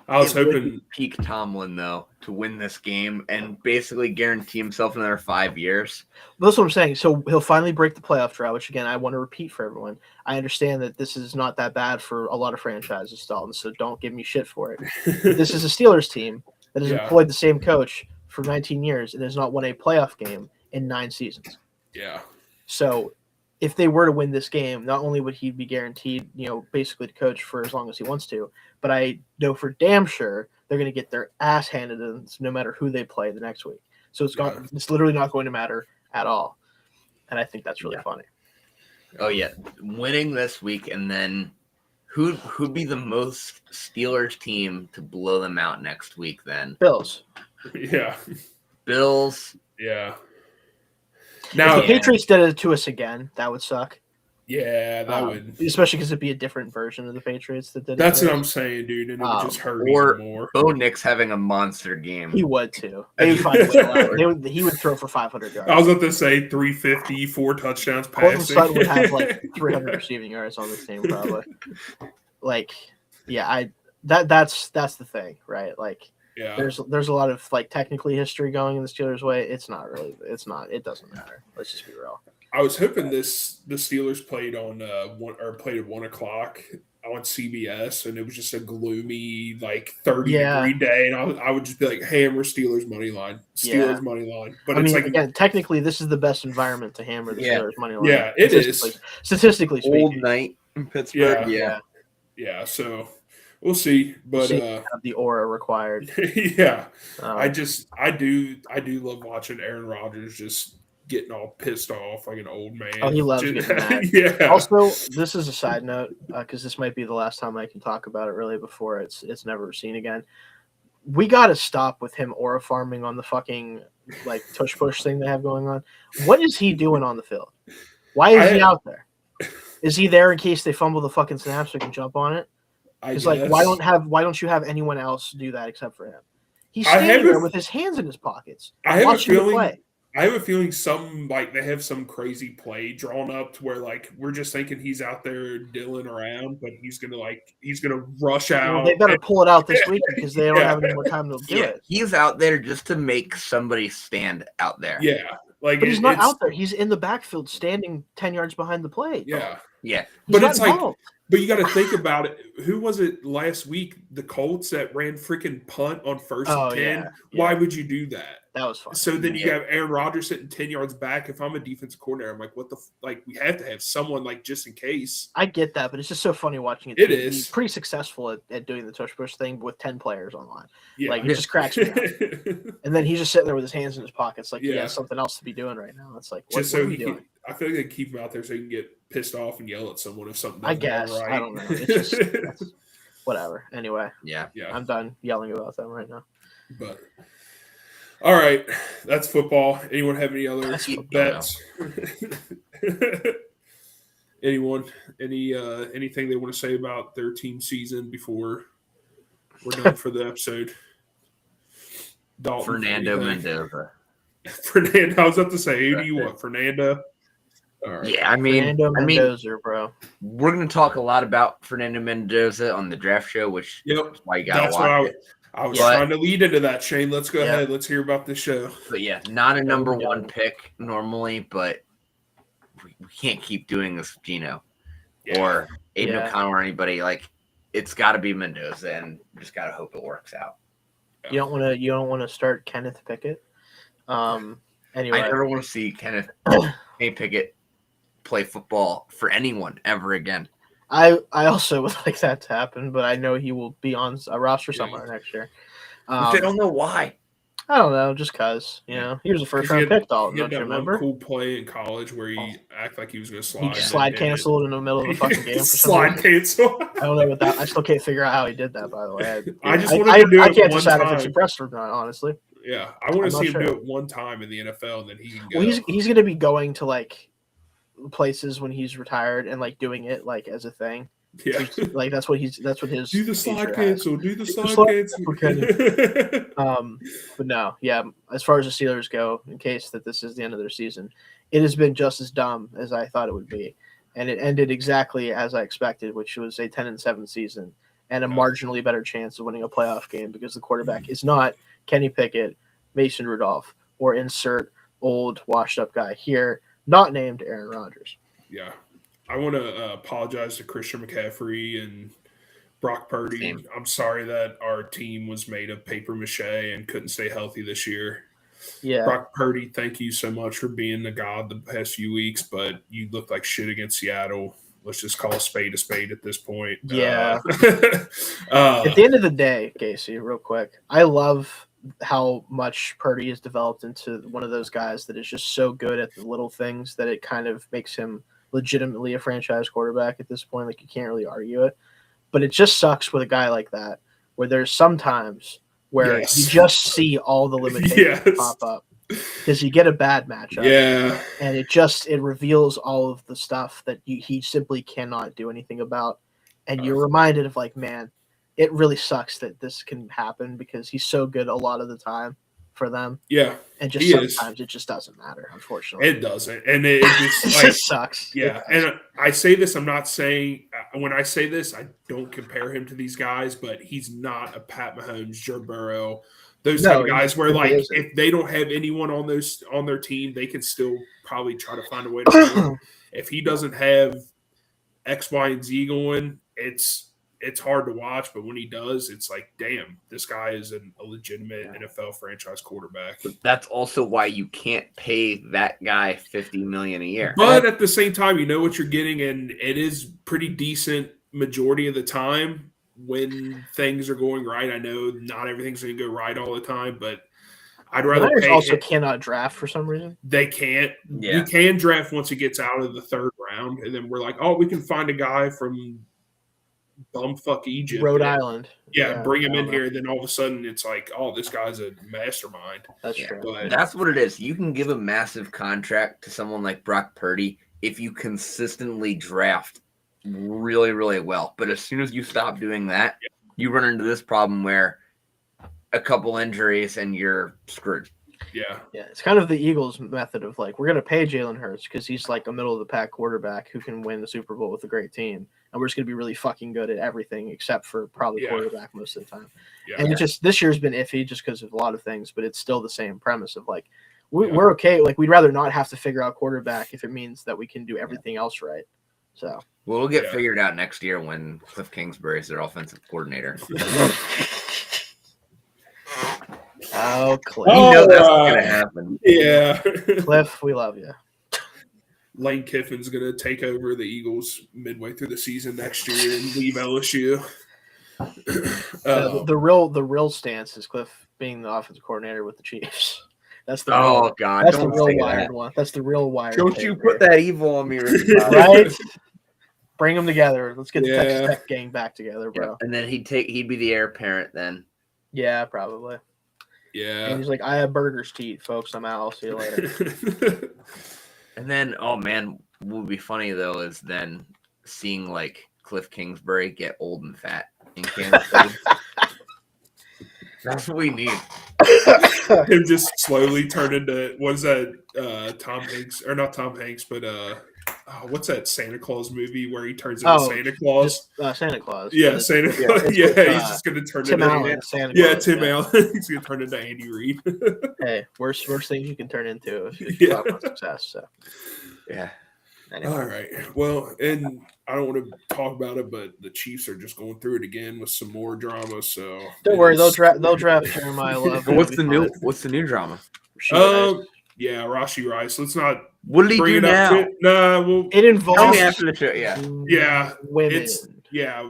I was hoping peak Tomlin though to win this game and basically guarantee himself another 5 years. That's what I'm saying. So he'll finally break the playoff drought, which again I want to repeat for everyone. I understand that this is not that bad for a lot of franchises, Dalton. So don't give me shit for it. This is a Steelers team that has employed the same coach for 19 years and has not won a playoff game in 9 seasons. Yeah. So if they were to win this game, not only would he be guaranteed, basically to coach for as long as he wants to, but I know for damn sure they're going to get their ass handed to them no matter who they play the next week. So it's literally not going to matter at all. And I think that's really funny. Oh yeah, winning this week, and then who'd be the most Steelers team to blow them out next week? Then Bills. Yeah. Bills. Yeah. Now, if the Patriots did it to us again, that would suck. Yeah, that would. Especially because it'd be a different version of the Patriots that did it. That's what I'm saying, dude, and it would just hurt even more. Bo Nix having a monster game. He would too. They would find a way he would throw for 500 yards. I was about to say 350, 4 touchdowns passing. Sutton would have like 300 receiving yards on this team probably. Like, yeah, that's the thing, right? Like, yeah, there's a lot of like technically history going in the Steelers' way. It doesn't matter. Let's just be real. I was hoping the Steelers played on played at 1 o'clock on CBS, and it was just a gloomy 30-degree day, and I would just be like, hammer Steelers money line, money line. But again, technically, this is the best environment to hammer the Steelers money line. Yeah, it is statistically speaking. Old night in Pittsburgh. Yeah. So we'll see, but have the aura required. Yeah, I do love watching Aaron Rodgers just getting all pissed off like an old man. Oh, he loves getting mad. Yeah. Also, this is a side note because this might be the last time I can talk about it really before it's never seen again. We got to stop with him aura farming on the fucking tush push thing they have going on. What is he doing on the field? Why is he out there? Is he there in case they fumble the fucking snap so he can jump on it? It's why don't you have anyone else do that except for him? He's standing there with his hands in his pockets. I have a feeling they have some crazy play drawn up to where we're just thinking he's out there dilling around, but he's gonna rush out. Well, they better pull it out this week because they don't have any more time to do it. He's out there just to make somebody stand out there. Yeah. But he's not out there. He's in the backfield standing 10 yards behind the plate. Yeah. Yeah. But it's involved. But you got to think about it. Who was it last week? The Colts that ran freaking punt on 1st and 10. Yeah. Why would you do that? That was fun. So then you have Aaron Rodgers sitting 10 yards back. If I'm a defensive coordinator, I'm like, what the we have to have someone just in case. I get that, but it's just so funny watching it. It is. He's pretty successful at doing the tush push thing with 10 players online. Yeah. It just cracks me up. And then he's just sitting there with his hands in his pockets he has something else to be doing right now. It's what are you doing? I feel like they keep him out there so he can get pissed off and yell at someone if something doesn't I guess. go right. I don't know. It's just whatever. Anyway. Yeah. I'm done yelling about them right now. But all right. That's football. Anyone have any other bets? Anyone? Anything they want to say about their team season before we're done for the episode? Dalton, Fernando Mendoza. Fernando, I was about to say, who do you want? Fernando? All right. Yeah, Fernando Mendoza, bro. We're going to talk a lot about Fernando Mendoza on the draft show, which is why you got to watch it. I was trying to lead into that, Shane. Let's go ahead. Let's hear about this show. But yeah, not a number one pick normally, but we can't keep doing this with Gino or Aiden O'Connell or anybody. It's got to be Mendoza, and we just got to hope it works out. You don't want to start Kenneth Pickett. Anyway, I never want to see Kenneth Pickett play football for anyone ever again. I also would like that to happen, but I know he will be on a roster somewhere next year. I don't know why. I don't know, just because he was a first-round pick. Dalton, don't you remember? Cool play in college where he acted like he was going to slide. He slide canceled in the middle of the fucking game. Slide cancel. I don't know what that. I still can't figure out how he did that. By the way, I just wanted to do it one time. I can't decide if it's impressive or not, honestly. Yeah, I want to see him do it one time in the NFL, and then he can go. Well, he's going to be going to places when he's retired and doing it as a thing. Yeah, that's what his do the slide cancel. Do the slide cancel. But no, as far as the Steelers go, in case that this is the end of their season, it has been just as dumb as I thought it would be, and it ended exactly as I expected, which was a 10-7 season and a marginally better chance of winning a playoff game because the quarterback is not Kenny Pickett, Mason Rudolph, or insert old washed-up guy here, not named Aaron Rodgers. Yeah. I want to apologize to Christian McCaffrey and Brock Purdy. Same. I'm sorry that our team was made of paper mache and couldn't stay healthy this year. Yeah. Brock Purdy, thank you so much for being the god the past few weeks, but you looked like shit against Seattle. let's just call a spade at this point. Yeah. At the end of the day, Casey, real quick, I love how much Purdy has developed into one of those guys that is just so good at the little things that it kind of makes him legitimately a franchise quarterback at this point. Like, you can't really argue it. But it just sucks with a guy like that, where there's sometimes where you just see all the limitations pop up because you get a bad matchup. Yeah. And it reveals all of the stuff that he simply cannot do anything about. And you're reminded of, like, man, it really sucks that this can happen because he's so good a lot of the time for them. Yeah. And just sometimes it just doesn't matter, unfortunately. It doesn't. And it just, it like, just sucks. Yeah. And I say this, I'm not saying – when I say this, I don't compare him to these guys, but he's not a Pat Mahomes, Joe Burrow, those type of guys where, like, if they don't have anyone on their team, they can still probably try to find a way to win. If he doesn't have X, Y, and Z going, it's hard to watch, but when he does, it's like, damn, this guy is a legitimate NFL franchise quarterback. But that's also why you can't pay that guy $50 million a year. But at the same time, you know what you're getting, and it is pretty decent majority of the time when things are going right. I know not everything's going to go right all the time, but I'd rather pay. Also cannot draft for some reason. They can't. Yeah. You can draft once it gets out of the third round, and then we're like, oh, we can find a guy from bumfuck Egypt, Rhode Island. Yeah, bring him in here. And then all of a sudden, it's like, oh, this guy's a mastermind. That's true. But that's what it is. You can give a massive contract to someone like Brock Purdy if you consistently draft really, really well. But as soon as you stop doing that, you run into this problem where a couple injuries and you're screwed. Yeah. It's kind of the Eagles' method of, like, we're going to pay Jalen Hurts because he's like a middle-of-the-pack quarterback who can win the Super Bowl with a great team. And we're just going to be really fucking good at everything except for probably quarterback most of the time. Yeah. And this year's been iffy just because of a lot of things, but it's still the same premise of, like, we're okay. Like, we'd rather not have to figure out quarterback if it means that we can do everything else right. So we'll get figured out next year when Cliff Kingsbury is their offensive coordinator. Oh, Cliff. You know that's going to happen. Yeah. Cliff, we love you. Lane Kiffin's going to take over the Eagles midway through the season next year and leave LSU. The real stance is Cliff being the offensive coordinator with the Chiefs. That's the God! That's don't the real say wired that. one. That's the real wired. Don't you put that evil on me, right? Bring them together. Let's get the Texas Tech gang back together, bro. Yeah. And then he'd be the heir apparent then. Yeah, probably. Yeah. And he's like, I have burgers to eat, folks. I'm out. I'll see you later. And then, oh man, what would be funny though is then seeing like Cliff Kingsbury get old and fat in Kansas City. That's what we need. Him just slowly turn into, what is that, Tom Hanks, or not Tom Hanks, but what's that Santa Claus movie where he turns into Santa Claus? Santa Claus. Yeah, Santa Claus. Yeah, he's just going to turn Tim into Allen, Santa Claus. Tim Allen. He's going to turn into Andy Reid. Hey, worst things you can turn into if you talk about success. So. Yeah. Anyway. All right. Well, and I don't want to talk about it, but the Chiefs are just going through it again with some more drama. So don't worry, they'll draft Jeremiah Love. What's the new drama? Yeah, Rashee Rice. Let's not. What did he bring do it now? up. No, well, it involves tell me after the show. Yeah, women.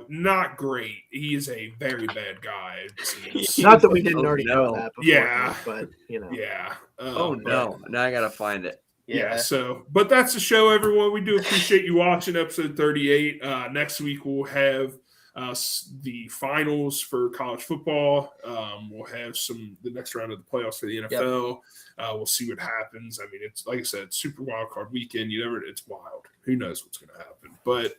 Not great. He is a very bad guy. Not that we didn't already know that before. Yeah, but you know. Yeah. No! Now I gotta find it. Yeah. So, but that's the show, everyone. We do appreciate you watching episode 38. Next week we'll have the finals for college football. We'll have the next round of the playoffs for the NFL. Yep. We'll see what happens. I mean, it's like I said, super wild card weekend. It's wild. Who knows what's going to happen? But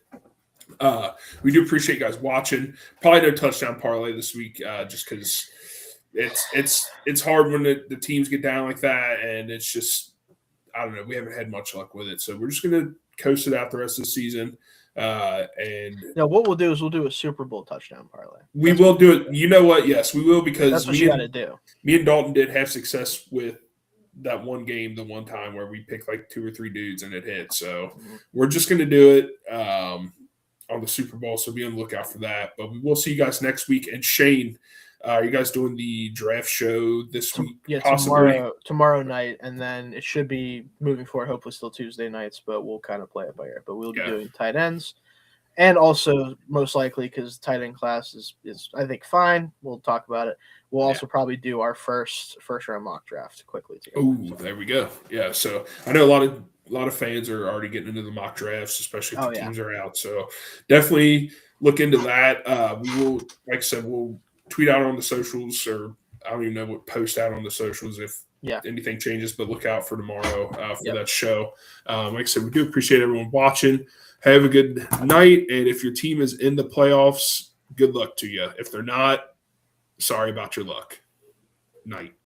we do appreciate you guys watching. Probably no touchdown parlay this week, just because it's hard when the teams get down like that, and it's just. I don't know. We haven't had much luck with it, so we're just going to coast it out the rest of the season. And what we'll do is we'll do a Super Bowl touchdown parlay. We will do it. You know what? Yes, we will, because that's what you got to do. Me and Dalton did have success with that one game, the one time where we picked like 2 or 3 dudes and it hit. So we're just going to do it on the Super Bowl. So be on the lookout for that. But we will see you guys next week. And Shane, Are you guys doing the draft show this week? Yeah, possibly. tomorrow night, and then it should be moving forward. Hopefully, still Tuesday nights, but we'll kind of play it by ear. But we'll be doing tight ends, and also most likely because tight end class is I think fine. We'll talk about it. We'll also probably do our first round mock draft quickly together. Oh, there we go. Yeah, so I know a lot of fans are already getting into the mock drafts, especially if the teams are out. So definitely look into that. We will, like I said, we'll tweet out on the socials, or I don't even know what post out on the socials if anything changes, but look out for tomorrow for that show. Like I said, we do appreciate everyone watching. Have a good night, and if your team is in the playoffs, good luck to you. If they're not, sorry about your luck. Night.